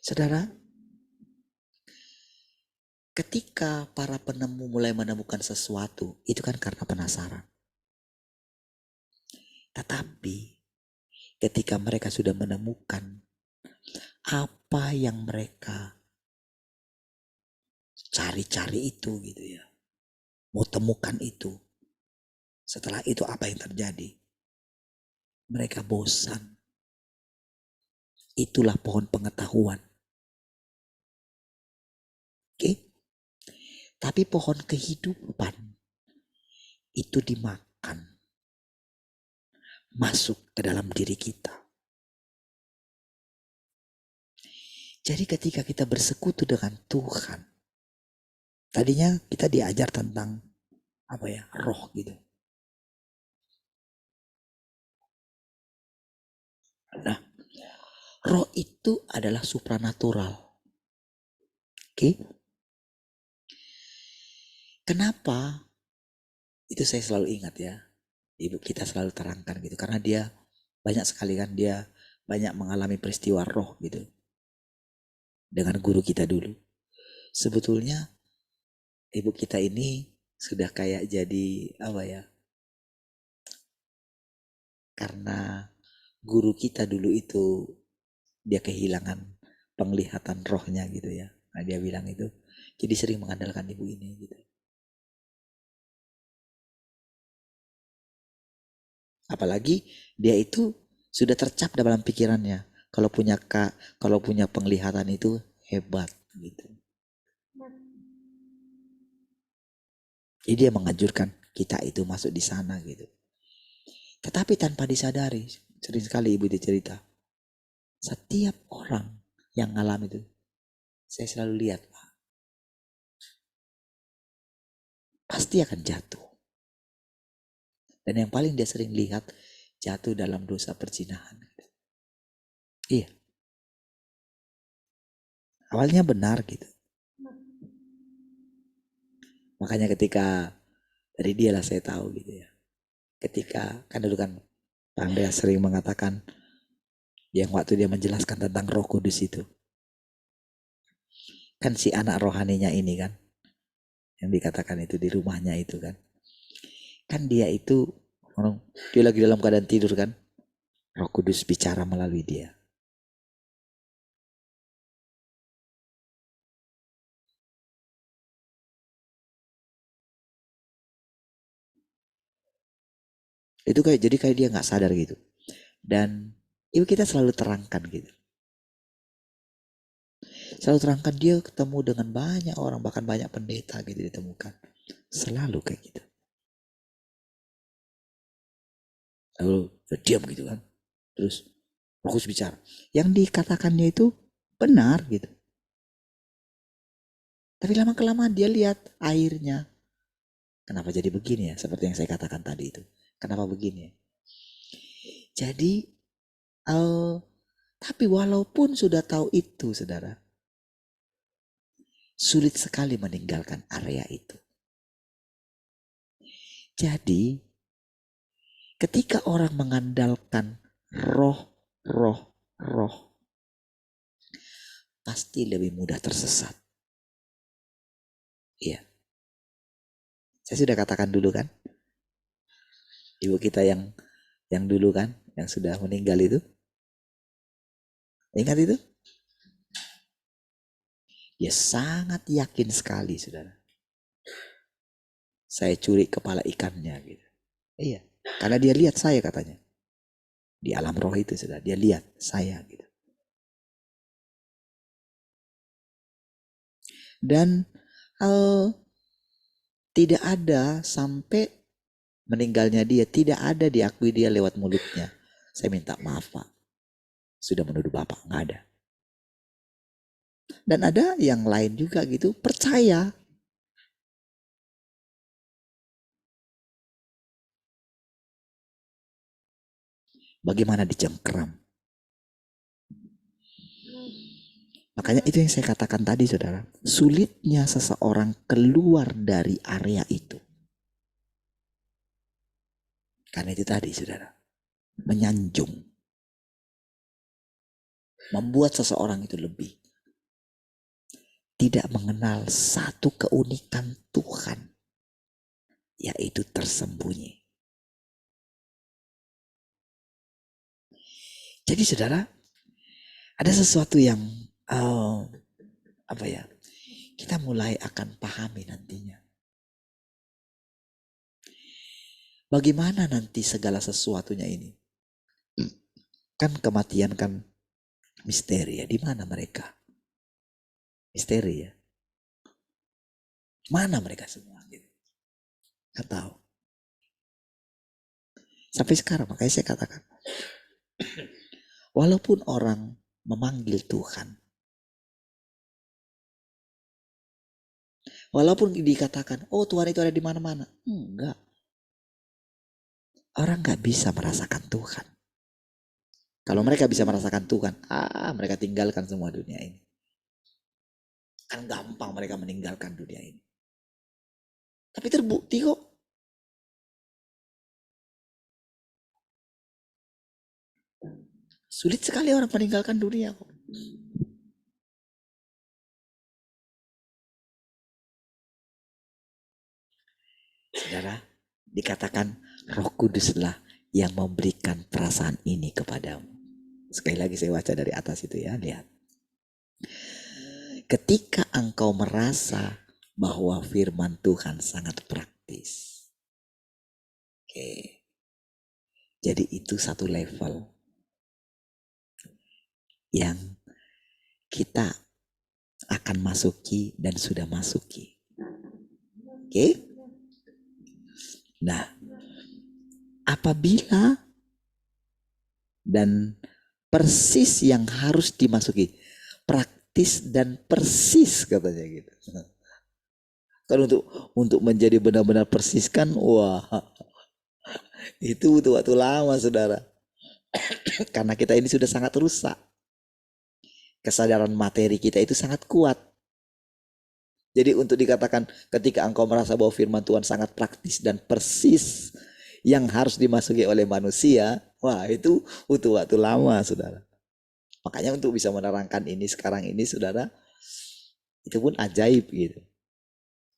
Saudara, ketika para penemu mulai menemukan sesuatu, itu kan karena penasaran. Tetapi ketika mereka sudah menemukan apa yang mereka cari-cari itu gitu ya. Mau temukan itu. Setelah itu apa yang terjadi? Mereka bosan. Itulah pohon pengetahuan. Oke? Tapi pohon kehidupan itu dimakan. Masuk ke dalam diri kita. Jadi ketika kita bersekutu dengan Tuhan. Tadinya kita diajar tentang apa ya? Roh gitu. Nah, roh itu adalah supranatural. Oke? Kenapa? Itu saya selalu ingat ya. Ibu kita selalu terangkan gitu. Karena dia banyak sekali kan dia banyak mengalami peristiwa roh gitu. Dengan guru kita dulu. Sebetulnya ibu kita ini sudah kayak jadi apa ya? Karena guru kita dulu itu dia kehilangan penglihatan rohnya gitu ya. Nah dia bilang itu. Jadi sering mengandalkan ibu ini gitu. Apalagi dia itu sudah tercap dalam pikirannya. Kalau punya penglihatan itu hebat gitu. Jadi dia menganjurkan kita itu masuk di sana gitu. Tetapi tanpa disadari, sering sekali ibu dia cerita. Setiap orang yang ngalami itu, saya selalu lihat, Pak, pasti akan jatuh. Dan yang paling dia sering lihat, jatuh dalam dosa perzinahan. Iya. Awalnya benar gitu. Makanya ketika dari dia lah saya tahu gitu ya. Ketika kan dulu kan Pak Andreas sering mengatakan yang waktu dia menjelaskan tentang Roh Kudus itu. Kan si anak rohaninya ini kan yang dikatakan itu di rumahnya itu kan. Kan dia itu dia lagi dalam keadaan tidur kan. Roh Kudus bicara melalui dia. Itu kayak jadi kayak dia nggak sadar gitu. Dan itu kita selalu terangkan gitu. Selalu terangkan dia ketemu dengan banyak orang, bahkan banyak pendeta gitu ditemukan. Selalu kayak gitu. Lalu diam gitu kan. Terus fokus bicara. Yang dikatakannya itu benar gitu. Tapi lama-kelamaan dia lihat airnya. Kenapa jadi begini ya? Seperti yang saya katakan tadi itu. Kenapa begini ya? Jadi, tapi walaupun sudah tahu itu, saudara, sulit sekali meninggalkan area itu. Jadi, ketika orang mengandalkan roh, pasti lebih mudah tersesat. Iya. Saya sudah katakan dulu kan, ibu kita yang dulu kan, yang sudah meninggal itu. Ingat itu? Dia sangat yakin sekali, saudara. Saya curi kepala ikannya gitu. Iya, karena dia lihat saya katanya. Di alam roh itu, saudara. Dia lihat saya gitu. Dan tidak ada sampai meninggalnya dia, tidak ada diakui dia lewat mulutnya. Saya minta maaf Pak, sudah menuduh Bapak, nggak ada. Dan ada yang lain juga gitu, percaya. Bagaimana dicengkeram. Makanya itu yang saya katakan tadi saudara, sulitnya seseorang keluar dari area itu. Karena itu tadi saudara, menyanjung. Membuat seseorang itu lebih. Tidak mengenal satu keunikan Tuhan. Yaitu tersembunyi. Jadi saudara, ada sesuatu yang apa ya? kita mulai akan pahami nantinya. Bagaimana nanti segala sesuatunya ini? Kan kematian kan misteri ya. Di mana mereka? Misteri ya. Mana mereka semua? Gitu. Nggak tahu. Sampai sekarang makanya saya katakan. Walaupun orang memanggil Tuhan. Walaupun dikatakan, oh Tuhan itu ada di mana-mana. Enggak. Orang nggak bisa merasakan Tuhan. Kalau mereka bisa merasakan Tuhan, mereka tinggalkan semua dunia ini. Kan gampang mereka meninggalkan dunia ini. Tapi terbukti kok. Sulit sekali orang meninggalkan dunia kok. Saudara, dikatakan Roh Kuduslah yang memberikan perasaan ini kepadamu. Sekali lagi saya baca dari atas itu ya, lihat. Ketika engkau merasa bahwa firman Tuhan sangat praktis. Oke. Jadi itu satu level yang kita akan masuki dan sudah masuki. Oke. Nah, apabila dan persis yang harus dimasuki, praktis dan persis katanya gitu. Kan untuk menjadi benar-benar persis kan, wah, itu butuh waktu lama saudara. Karena kita ini sudah sangat rusak. Kesadaran materi kita itu sangat kuat. Jadi untuk dikatakan ketika engkau merasa bahwa firman Tuhan sangat praktis dan persis yang harus dimasuki oleh manusia, wah itu butuh waktu lama saudara. Makanya untuk bisa menerangkan ini sekarang ini saudara, itu pun ajaib gitu.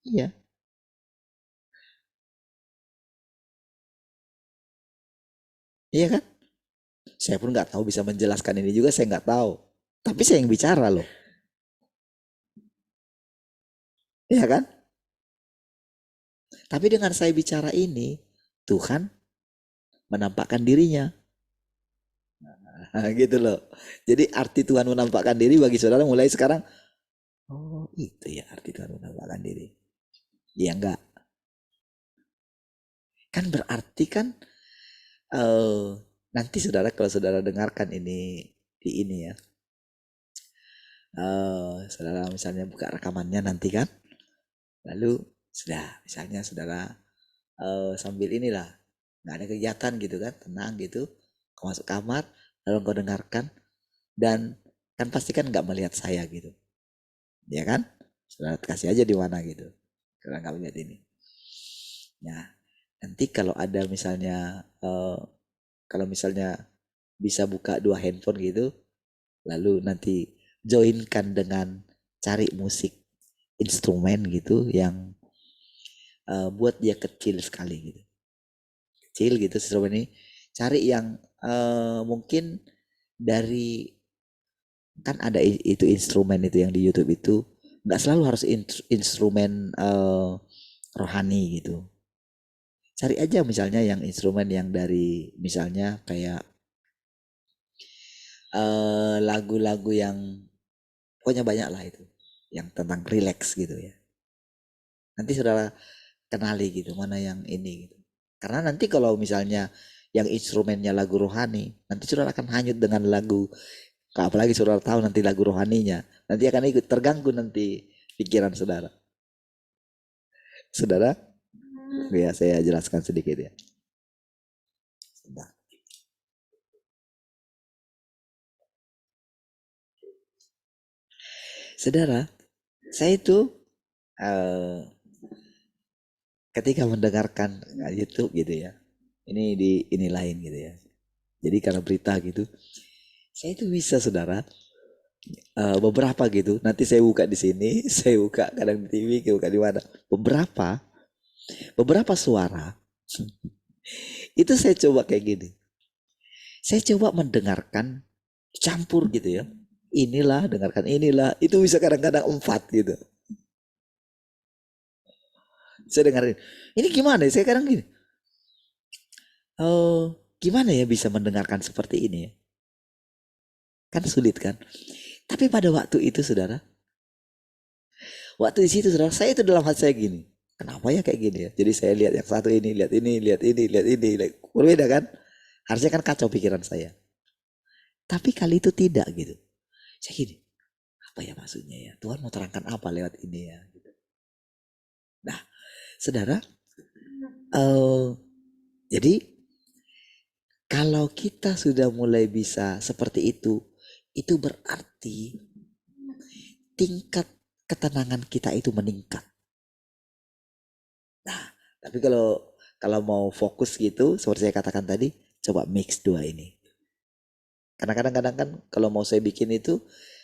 Iya. Iya kan? Saya pun nggak tahu bisa menjelaskan ini juga, saya nggak tahu. Tapi saya yang bicara loh. Iya kan? Tapi dengan saya bicara ini, Tuhan menampakkan dirinya. Nah, gitu loh. Jadi arti Tuhan menampakkan diri bagi saudara mulai sekarang. Oh itu ya arti Tuhan menampakkan diri. Iya enggak? Kan berarti kan nanti saudara kalau saudara dengarkan ini di ini ya. Saudara misalnya buka rekamannya nanti kan. Lalu sudah misalnya saudara sambil inilah nggak ada kegiatan gitu kan, tenang gitu, kau masuk kamar lalu kau dengarkan dan kan pasti kan nggak melihat saya gitu, ya kan? Saudara kasih aja di mana gitu, saudara nggak melihat ini. Nah nanti kalau ada misalnya kalau misalnya bisa buka dua handphone gitu, lalu nanti joinkan dengan cari musik instrumen gitu yang buat dia kecil sekali gitu, kecil gitu instrumen ini, cari yang mungkin dari kan ada itu instrumen itu yang di YouTube itu nggak selalu harus instrumen rohani gitu. Cari aja misalnya yang instrumen yang dari misalnya kayak lagu-lagu yang pokoknya banyak lah itu yang tentang relax gitu ya. Nanti saudara kenali gitu mana yang ini gitu. Karena nanti kalau misalnya yang instrumennya lagu rohani, nanti saudara akan hanyut dengan lagu. Apalagi saudara tahu nanti lagu rohaninya, nanti akan ikut terganggu nanti pikiran saudara. Saudara, ya saya jelaskan sedikit ya. Saudara, saya itu ketika mendengarkan YouTube gitu ya, ini di ini lain gitu ya. Jadi karena berita gitu, saya itu bisa saudara beberapa gitu. Nanti saya buka di sini, saya buka kadang di TV, buka di mana. Beberapa suara itu saya coba kayak gini. Saya coba mendengarkan campur gitu ya. Inilah, dengarkan inilah. Itu bisa kadang-kadang 4 gitu. Saya dengerin. Ini gimana ya? Saya kadang gini. Oh, gimana ya bisa mendengarkan seperti ini ya? Kan sulit kan? Tapi pada waktu itu saudara, waktu di situ saudara, saya itu dalam hati saya gini. Kenapa ya kayak gini ya? Jadi saya lihat yang satu ini, lihat ini, lihat ini, lihat ini. Berbeda kan? Harusnya kan kacau pikiran saya. Tapi kali itu tidak gitu. Saya gini, apa ya maksudnya ya? Tuhan mau terangkan apa lewat ini ya? Gitu. Nah, saudara, jadi kalau kita sudah mulai bisa seperti itu berarti tingkat ketenangan kita itu meningkat. Nah, tapi kalau mau fokus gitu, seperti saya katakan tadi, coba mix dua ini. Karena kadang-kadang kan kalau mau saya bikin itu,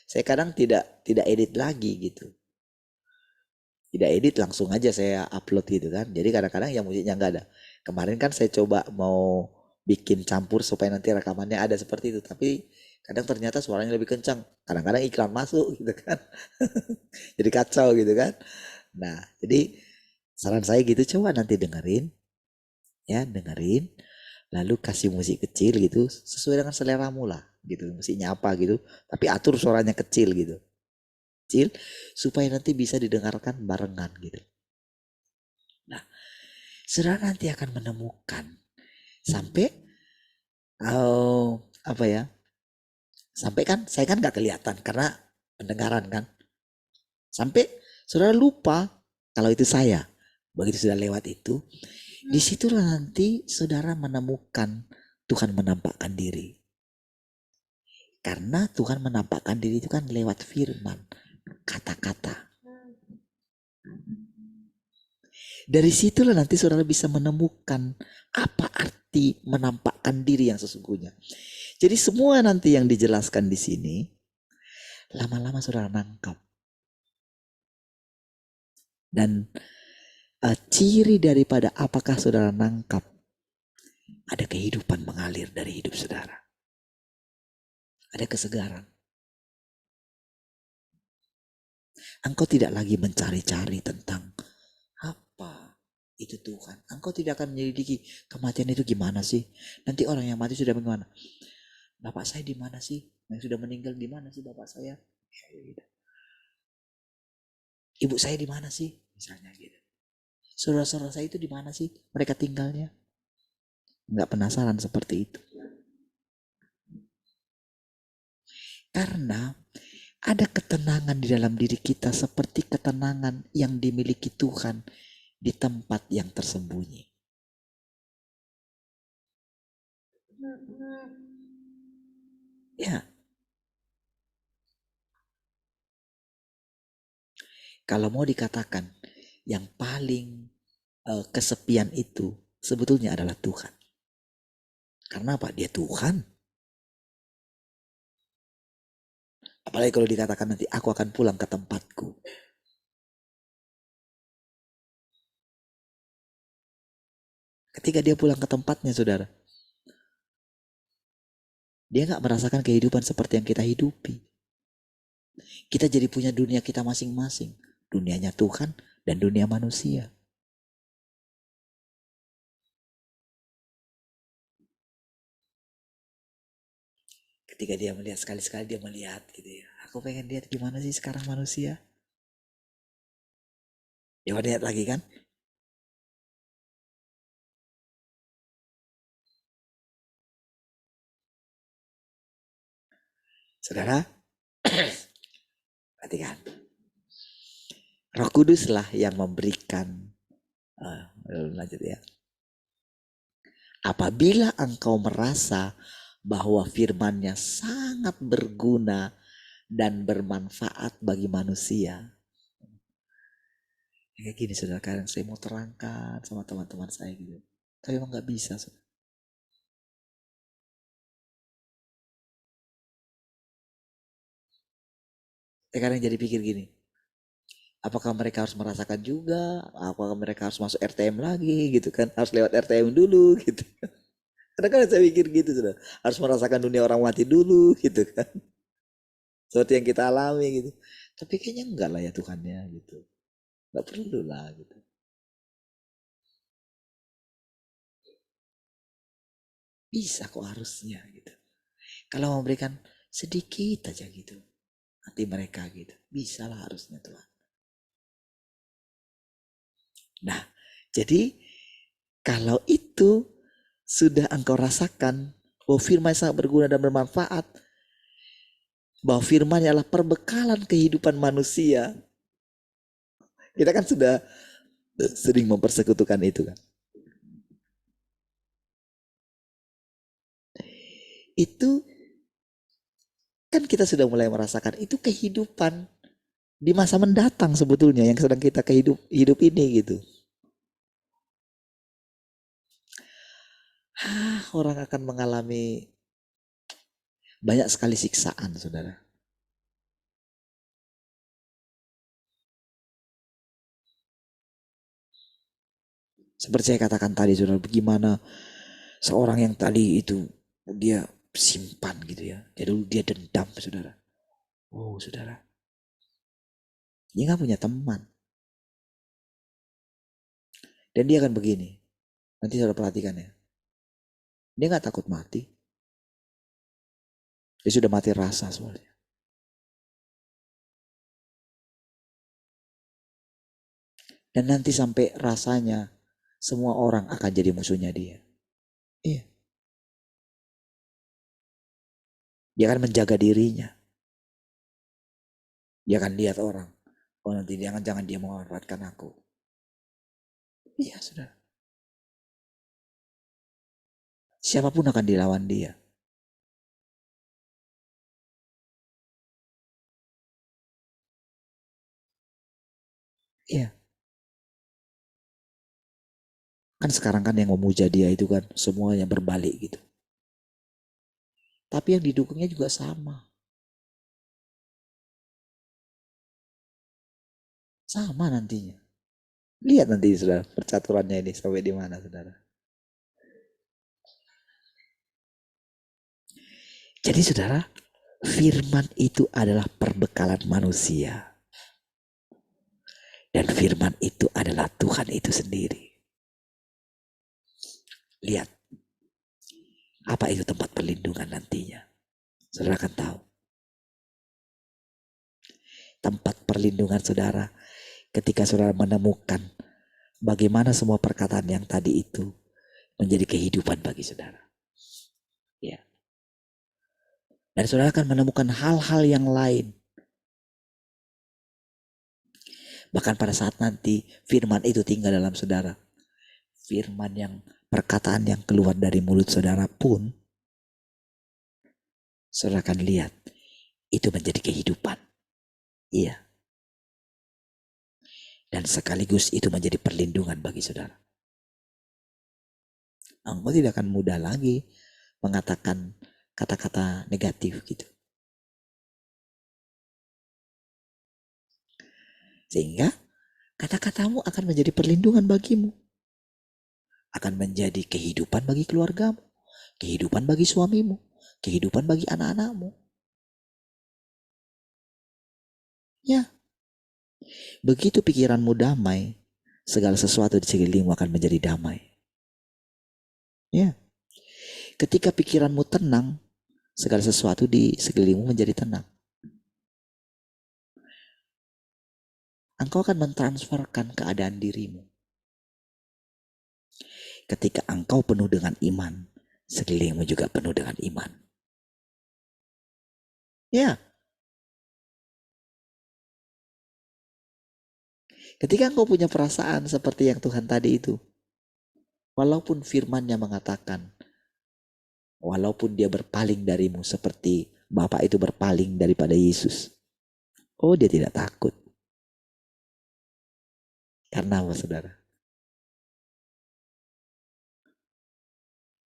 saya kadang tidak edit lagi gitu. Tidak edit langsung aja saya upload gitu kan. Jadi kadang-kadang yang musiknya nggak ada. Kemarin kan saya coba mau bikin campur supaya nanti rekamannya ada seperti itu. Tapi kadang ternyata suaranya lebih kencang. Kadang-kadang iklan masuk gitu kan. Jadi kacau gitu kan. Nah, jadi saran saya gitu, coba nanti dengerin. Ya, dengerin. Lalu kasih musik kecil gitu. Sesuai dengan seleramu lah gitu. Musiknya apa gitu. Tapi atur suaranya kecil gitu. Kecil supaya nanti bisa didengarkan barengan gitu. Nah, saudara nanti akan menemukan sampai apa ya? Sampai kan saya kan nggak kelihatan karena pendengaran kan. Sampai saudara lupa kalau itu saya. Begitu sudah lewat itu, disitulah nanti saudara menemukan Tuhan menampakkan diri. Karena Tuhan menampakkan diri itu kan lewat firman, kata-kata. Dari situlah nanti saudara bisa menemukan apa arti menampakkan diri yang sesungguhnya. Jadi semua nanti yang dijelaskan di sini, lama-lama saudara nangkap. Dan ciri daripada apakah saudara nangkap, ada kehidupan mengalir dari hidup saudara. Ada kesegaran. Engkau tidak lagi mencari-cari tentang apa itu Tuhan. Engkau tidak akan menyelidiki kematian itu gimana sih. Nanti orang yang mati sudah bagaimana. Bapak saya di mana sih? Yang sudah meninggal di mana sih bapak saya? Ibu saya di mana sih? Misalnya gitu. Saudara-saudara saya itu di mana sih? Mereka tinggalnya? Enggak penasaran seperti itu. Karena ada ketenangan di dalam diri kita seperti ketenangan yang dimiliki Tuhan di tempat yang tersembunyi. Ya. Kalau mau dikatakan yang paling kesepian itu sebetulnya adalah Tuhan. Karena apa? Dia Tuhan. Apalagi kalau dikatakan nanti aku akan pulang ke tempatku. Ketika dia pulang ke tempatnya saudara, dia gak merasakan kehidupan seperti yang kita hidupi. Kita jadi punya dunia kita masing-masing. Dunianya Tuhan dan dunia manusia. Ketika dia melihat sekali-sekali dia melihat gitu ya. Aku pengen lihat gimana sih sekarang manusia. Dia lihat lagi kan. Saudara, perhatikan. Roh Kudus lah yang memberikan. Lanjut ya. Apabila engkau merasa bahwa firman-Nya sangat berguna dan bermanfaat bagi manusia. Kayak gini saudara, kadang saya mau terangkan sama teman-teman saya gitu. Tapi emang gak bisa saudara. Kadang jadi pikir gini. Apakah mereka harus merasakan juga? Apakah mereka harus masuk RTM lagi gitu kan? Harus lewat RTM dulu gitu. Kadang-kadang saya pikir gitu saudara. Harus merasakan dunia orang mati dulu gitu kan. Seperti yang kita alami gitu. Tapi kayaknya enggak lah ya Tuhannya gitu. Enggak perlu lah gitu. Bisa kok harusnya gitu. Kalau mau memberikan sedikit aja gitu. Hati mereka gitu. Bisa lah harusnya Tuhan. Nah, jadi kalau itu sudah engkau rasakan bahwa firman sangat berguna dan bermanfaat, bahwa firman adalah perbekalan kehidupan manusia. Kita kan sudah sering mempersekutukan itu kan. Itu kan kita sudah mulai merasakan itu kehidupan di masa mendatang sebetulnya yang sedang kita hidup ini gitu. Orang akan mengalami banyak sekali siksaan, saudara. Seperti saya katakan tadi, saudara, bagaimana seorang yang tadi itu dia simpan gitu ya. Jadi dia dendam, saudara. Oh, saudara. Dia nggak punya teman. Dan dia akan begini. Nanti saudara perhatikan ya. Dia nggak takut mati. Dia sudah mati rasa soalnya. Dan nanti sampai rasanya semua orang akan jadi musuhnya dia. Iya. Dia akan menjaga dirinya. Dia akan lihat orang. Oh nanti jangan dia memanfaatkan aku. Iya saudara. Siapapun akan dilawan dia. Iya. Kan sekarang kan yang memuja dia itu kan semuanya berbalik gitu. Tapi yang didukungnya juga sama. Sama nantinya. Lihat nanti saudara percaturannya ini sampai di mana saudara. Jadi saudara, firman itu adalah perbekalan manusia. Dan firman itu adalah Tuhan itu sendiri. Lihat. Apa itu tempat perlindungan nantinya? Saudara akan tahu. Tempat perlindungan saudara ketika saudara menemukan bagaimana semua perkataan yang tadi itu menjadi kehidupan bagi saudara. Ya. Dan saudara akan menemukan hal-hal yang lain. Bahkan pada saat nanti firman itu tinggal dalam saudara. Firman yang perkataan yang keluar dari mulut saudara pun saudara akan lihat itu menjadi kehidupan. Iya. Dan sekaligus itu menjadi perlindungan bagi saudara. Engkau tidak akan mudah lagi mengatakan kata-kata negatif gitu. Sehingga kata-katamu akan menjadi perlindungan bagimu. Akan menjadi kehidupan bagi keluargamu. Kehidupan bagi suamimu. Kehidupan bagi anak-anakmu. Ya. Begitu pikiranmu damai, segala sesuatu di sekelilingmu akan menjadi damai. Ya. Ketika pikiranmu tenang, segala sesuatu di sekelilingmu menjadi tenang. Engkau akan mentransferkan keadaan dirimu. Ketika engkau penuh dengan iman, sekelilingmu juga penuh dengan iman. Ya. Ketika engkau punya perasaan seperti yang Tuhan tadi itu, walaupun firman-Nya mengatakan, walaupun dia berpaling darimu seperti Bapa itu berpaling daripada Yesus, oh dia tidak takut. Karena apa saudara?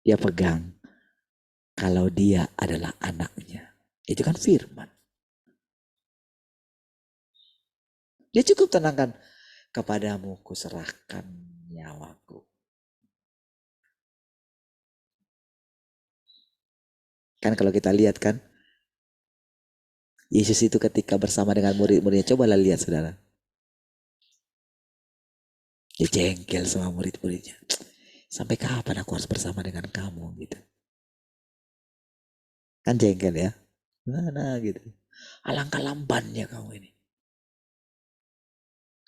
Dia pegang kalau dia adalah anaknya. Itu kan firman. Dia cukup tenangkan, kepadamu kuserahkan nyawaku. Kan kalau kita lihat kan, Yesus itu ketika bersama dengan murid-muridnya, cobalah lihat saudara. Dia jengkel sama murid-muridnya. Sampai kapan aku harus bersama dengan kamu gitu. Kan jengkel ya. Nah gitu. Alangkah lambannya kamu ini.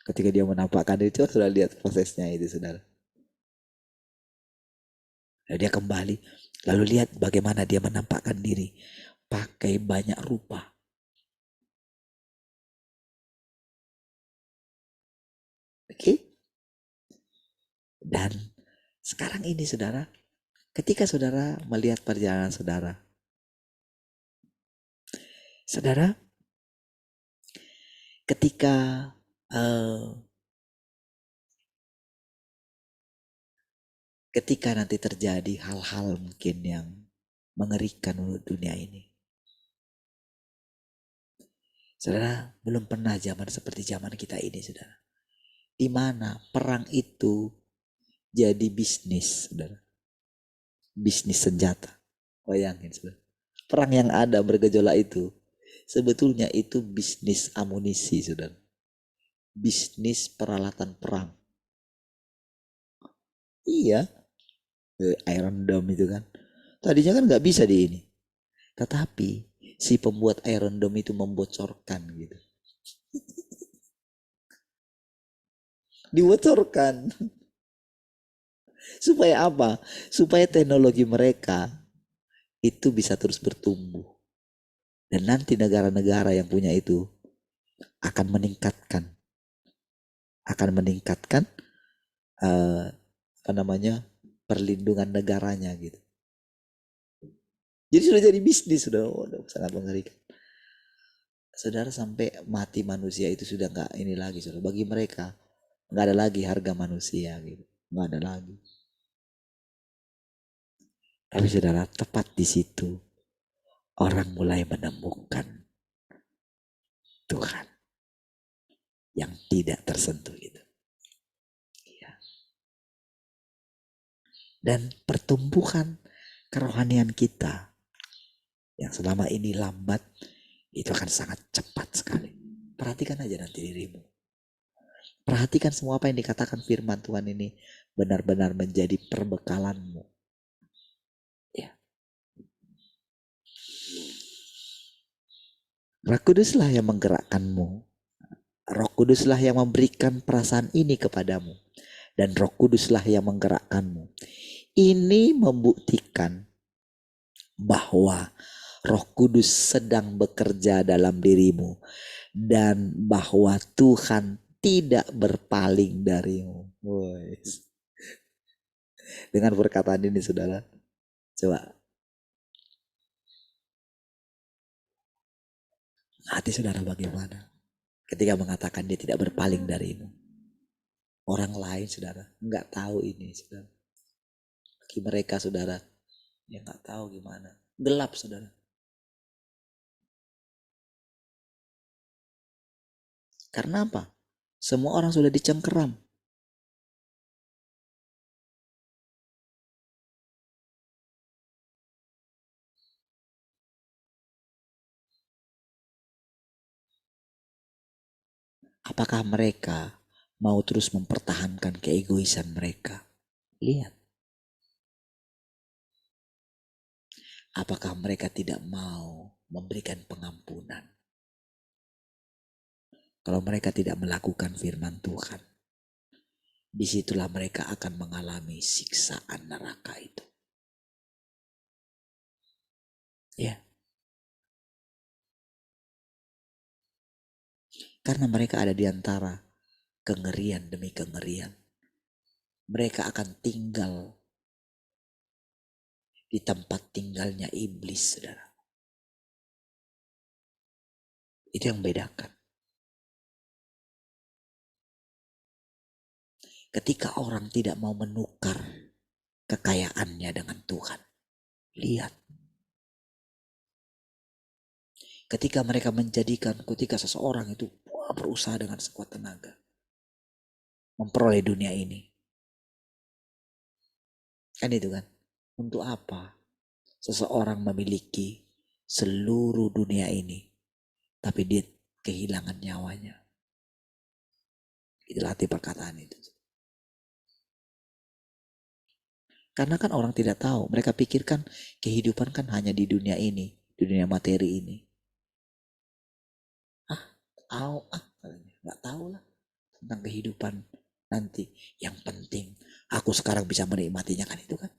Ketika dia menampakkan itu, sudah lihat prosesnya itu, saudara. Lalu dia kembali, lalu lihat bagaimana dia menampakkan diri. Pakai banyak rupa. Oke? Dan sekarang ini saudara, ketika saudara melihat perjalanan saudara, saudara, ketika ketika nanti terjadi hal-hal mungkin yang mengerikan untuk dunia ini, saudara, belum pernah zaman seperti zaman kita ini, saudara, di mana perang itu jadi bisnis, saudara, bisnis senjata. Bayangin, saudara, perang yang ada bergejolak itu sebetulnya itu bisnis amunisi, saudara, bisnis peralatan perang. Iya, Iron Dome itu kan. Tadinya kan nggak bisa di ini. Tetapi si pembuat Iron Dome itu membocorkan gitu. Dibocorkan. Supaya apa? Supaya teknologi mereka itu bisa terus bertumbuh. Dan nanti negara-negara yang punya itu akan meningkatkan. Akan meningkatkan perlindungan negaranya gitu. Jadi sudah jadi bisnis, sudah sangat mengerikan. Saudara, sampai mati manusia itu sudah nggak ini lagi, saudara. Bagi mereka nggak ada lagi harga manusia gitu, nggak ada lagi. Tapi saudara, tepat di situ orang mulai menemukan Tuhan yang tidak tersentuh itu. Ya. Dan pertumbuhan kerohanian kita yang selama ini lambat itu akan sangat cepat sekali. Perhatikan aja nanti dirimu. Perhatikan semua apa yang dikatakan firman Tuhan ini benar-benar menjadi perbekalanmu. Ya. Roh Kuduslah yang menggerakkanmu. Roh Kuduslah yang memberikan perasaan ini kepadamu. Dan Roh Kuduslah yang menggerakkanmu. Ini membuktikan bahwa Roh Kudus sedang bekerja dalam dirimu. Dan bahwa Tuhan tidak berpaling darimu. Boys. Dengan perkataan ini saudara, coba hati saudara bagaimana ketika mengatakan dia tidak berpaling darimu. Orang lain saudara nggak tahu ini, saudara. Bagi mereka saudara yang nggak tahu gimana, gelap saudara. Karena apa? Semua orang sudah dicengkeram. Apakah mereka mau terus mempertahankan keegoisan mereka? Lihat. Apakah mereka tidak mau memberikan pengampunan? Kalau mereka tidak melakukan firman Tuhan, disitulah mereka akan mengalami siksaan neraka itu. Ya. Karena mereka ada di antara kengerian demi kengerian. Mereka akan tinggal di tempat tinggalnya iblis, saudara. Itu yang membedakan. Ketika orang tidak mau menukar kekayaannya dengan Tuhan. Lihat. Ketika mereka menjadikan, ketika seseorang itu berusaha dengan sekuat tenaga. Memperoleh dunia ini. Kan itu kan. Untuk apa seseorang memiliki seluruh dunia ini. Tapi dia kehilangan nyawanya. Itulah arti perkataan itu. Karena kan orang tidak tahu. Mereka pikirkan kehidupan kan hanya di dunia ini. di dunia materi ini. Nggak tahu lah tentang kehidupan nanti. Yang penting aku sekarang bisa menikmatinya, kan itu kan.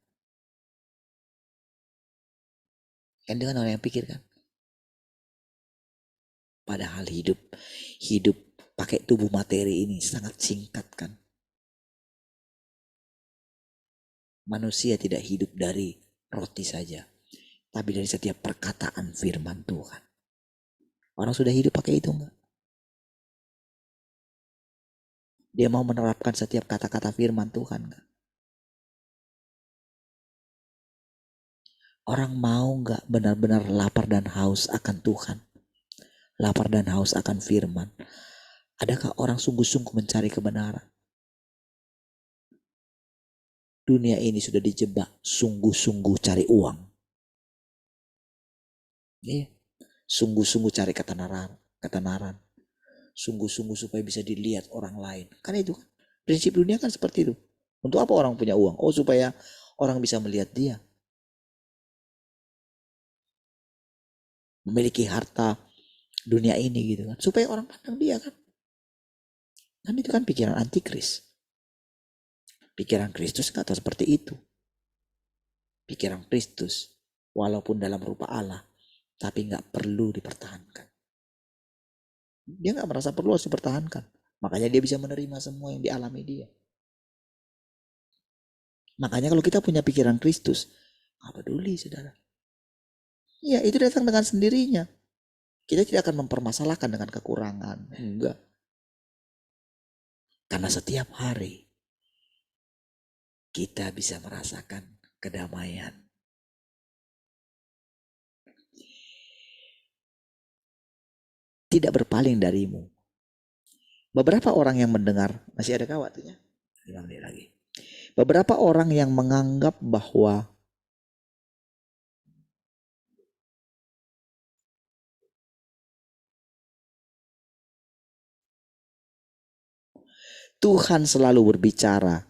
Kan dengan orang yang pikir kan. Padahal hidup pakai tubuh materi ini sangat singkat kan. Manusia tidak hidup dari roti saja, tapi dari setiap perkataan firman Tuhan. Orang sudah hidup pakai itu enggak? Dia mau menerapkan setiap kata-kata firman Tuhan enggak? Orang mau enggak benar-benar lapar dan haus akan Tuhan? Lapar dan haus akan firman. Adakah orang sungguh-sungguh mencari kebenaran? Dunia ini sudah dijebak sungguh-sungguh cari uang. Iya. Sungguh-sungguh cari ketenaran. Sungguh-sungguh supaya bisa dilihat orang lain. Kan itu kan. Prinsip dunia kan seperti itu. Untuk apa orang punya uang? Oh, supaya orang bisa melihat dia. Memiliki harta dunia ini gitu kan. Supaya orang pandang dia kan. Kan itu kan pikiran antikris. Pikiran Kristus nggak tahu seperti itu. Pikiran Kristus walaupun dalam rupa Allah, tapi nggak perlu dipertahankan. Dia nggak merasa perlu harus dipertahankan. Makanya dia bisa menerima semua yang dialami dia. Makanya kalau kita punya pikiran Kristus, nggak peduli saudara. Ya itu datang dengan sendirinya. Kita tidak akan mempermasalahkan dengan kekurangan. Enggak. Karena setiap hari kita bisa merasakan kedamaian. Tidak berpaling darimu. Beberapa orang yang mendengar, masih ada waktunya? 5 menit lagi. Beberapa orang yang menganggap bahwa Tuhan selalu berbicara,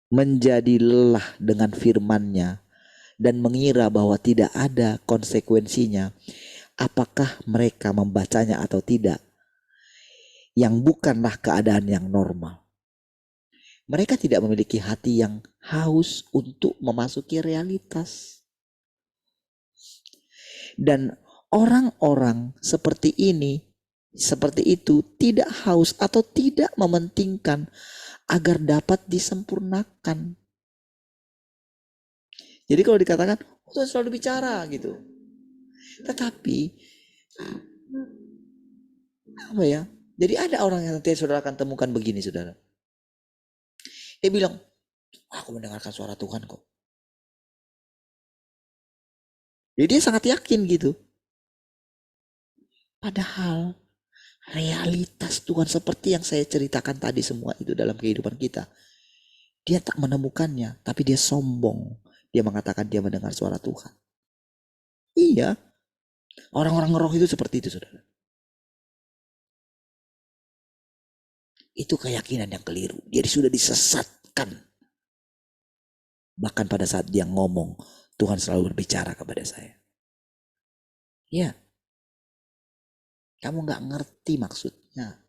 menjadi lelah dengan firman-Nya, dan mengira bahwa tidak ada konsekuensinya, apakah mereka membacanya atau tidak, yang bukanlah keadaan yang normal. Mereka tidak memiliki hati yang haus untuk memasuki realitas. Dan orang-orang seperti ini, seperti itu, tidak haus atau tidak mementingkan agar dapat disempurnakan. Jadi kalau dikatakan, Tuhan selalu bicara gitu. Tetapi, apa ya? Jadi ada orang yang nanti saudara akan temukan begini saudara. Dia bilang, aku mendengarkan suara Tuhan kok. Jadi dia sangat yakin gitu. Padahal realitas Tuhan seperti yang saya ceritakan tadi semua itu dalam kehidupan kita. Dia tak menemukannya, tapi dia sombong. Dia mengatakan dia mendengar suara Tuhan. Iya. Orang-orang roh itu seperti itu, saudara. Itu keyakinan yang keliru. Dia sudah disesatkan. Bahkan pada saat dia ngomong, Tuhan selalu berbicara kepada saya. Ya. Kamu gak ngerti maksudnya.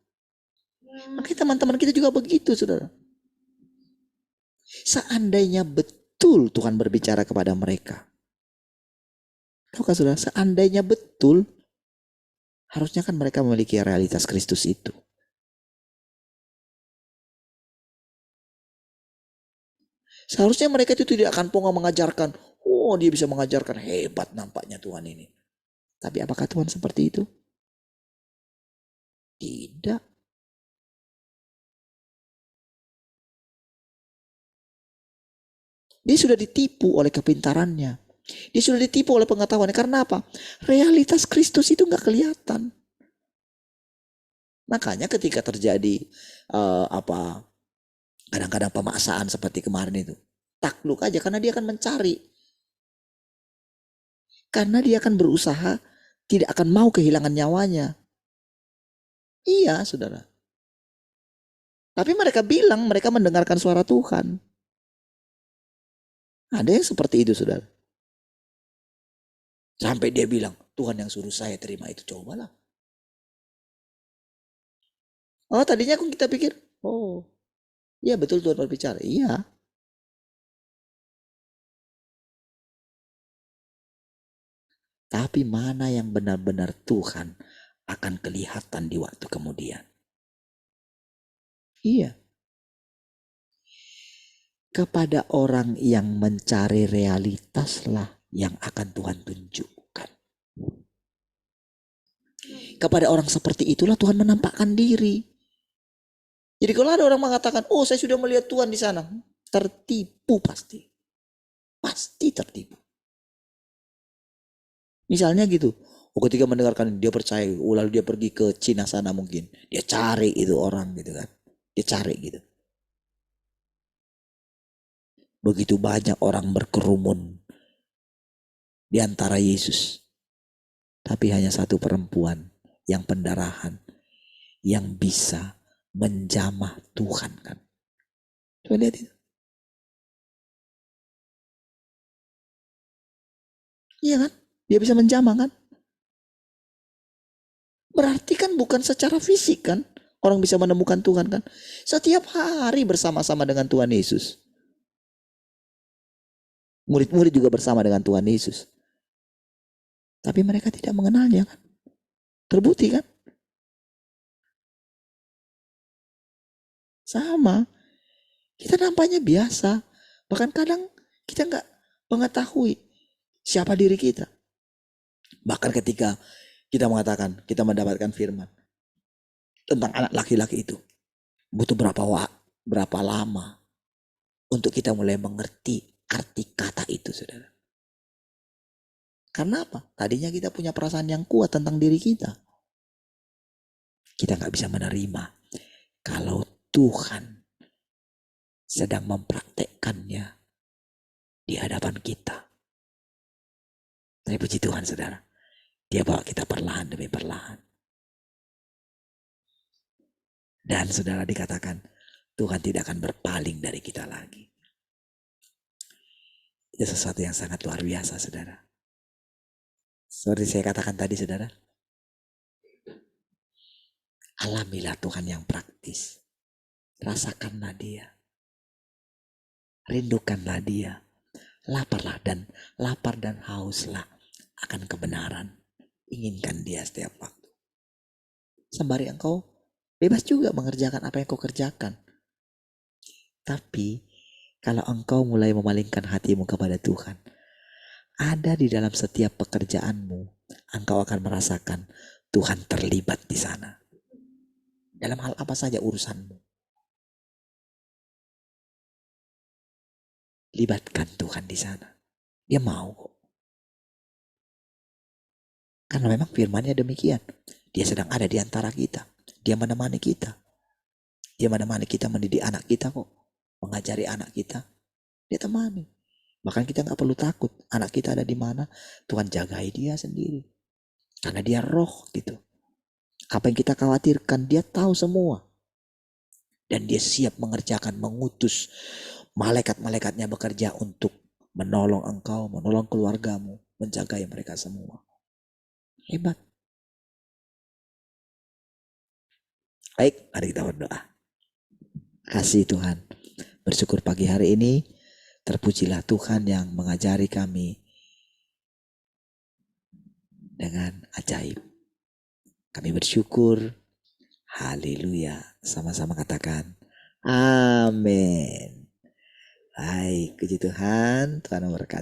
Makanya teman-teman kita juga begitu, saudara. Seandainya betul Tuhan berbicara kepada mereka. Tahukah saudara, seandainya betul, harusnya kan mereka memiliki realitas Kristus itu. Seharusnya mereka itu tidak akan pernah mengajarkan, oh dia bisa mengajarkan, hebat nampaknya Tuhan ini. Tapi apakah Tuhan seperti itu? Tidak. Dia sudah ditipu oleh kepintarannya. Dia sudah ditipu oleh pengetahuannya. Karena apa? Realitas Kristus itu gak kelihatan. Makanya ketika terjadi kadang-kadang pemaksaan seperti kemarin itu, takluk aja karena dia akan mencari. Karena dia akan berusaha, tidak akan mau kehilangan nyawanya. Iya, saudara. Tapi mereka bilang mereka mendengarkan suara Tuhan. Ada yang seperti itu, saudara. Sampai dia bilang, Tuhan yang suruh saya terima itu, cobalah. Oh, tadinya kita pikir, oh, iya betul Tuhan berbicara. Iya. Tapi mana yang benar-benar Tuhan akan kelihatan di waktu kemudian. Iya. Kepada orang yang mencari realitaslah yang akan Tuhan tunjukkan. Kepada orang seperti itulah Tuhan menampakkan diri. Jadi kalau ada orang mengatakan, oh saya sudah melihat Tuhan di sana. Tertipu pasti. Pasti tertipu. Misalnya gitu. Oh, ketika mendengarkan dia percaya. Lalu dia pergi ke Cina sana mungkin. Dia cari itu orang gitu kan. Dia cari gitu. Begitu banyak orang berkerumun di antara Yesus. Tapi hanya satu perempuan yang pendarahan. Yang bisa menjamah Tuhan kan. Coba lihat itu. Iya kan? Dia bisa menjamah kan? Berarti kan bukan secara fisik kan? Orang bisa menemukan Tuhan kan? Setiap hari bersama-sama dengan Tuhan Yesus. Murid-murid juga bersama dengan Tuhan Yesus. Tapi mereka tidak mengenalnya kan? Terbukti kan? Sama. Kita nampaknya biasa. Bahkan kadang kita nggak mengetahui siapa diri kita. Bahkan ketika kita mengatakan, kita mendapatkan firman tentang anak laki-laki itu. Butuh berapa lama untuk kita mulai mengerti arti kata itu, saudara. Karena apa? Tadinya kita punya perasaan yang kuat tentang diri kita. Kita nggak bisa menerima kalau Tuhan sedang mempraktekkannya di hadapan kita. Tapi puji Tuhan, saudara. Dia bawa kita perlahan demi perlahan. Dan saudara dikatakan, Tuhan tidak akan berpaling dari kita lagi. Itu sesuatu yang sangat luar biasa, saudara. Seperti saya katakan tadi, saudara. Alamilah Tuhan yang praktis. Rasakanlah dia. Rindukanlah dia. Lapar dan hauslah akan kebenaran. Inginkan dia setiap waktu. Sembari engkau bebas juga mengerjakan apa yang kau kerjakan. Tapi kalau engkau mulai memalingkan hatimu kepada Tuhan, ada di dalam setiap pekerjaanmu, engkau akan merasakan Tuhan terlibat di sana. Dalam hal apa saja urusanmu. Libatkan Tuhan di sana. Dia mau kok. Karena memang firman-Nya demikian. Dia sedang ada di antara kita. Dia menemani kita. Dia menemani kita mendidik anak kita kok. Mengajari anak kita. Dia temani. Bahkan kita gak perlu takut. Anak kita ada di mana, Tuhan jagai dia sendiri. Karena dia roh gitu. Apa yang kita khawatirkan, dia tahu semua. Dan dia siap mengerjakan, mengutus malaikat-malaikatnya bekerja untuk menolong engkau, menolong keluargamu, menjagai mereka semua. Hebat. Baik, mari kita berdoa. Kasih Tuhan. Bersyukur pagi hari ini. Terpujilah Tuhan yang mengajari kami dengan ajaib. Kami bersyukur. Haleluya. Sama-sama katakan. Amin. Baik, puji Tuhan. Tuhan memberkati.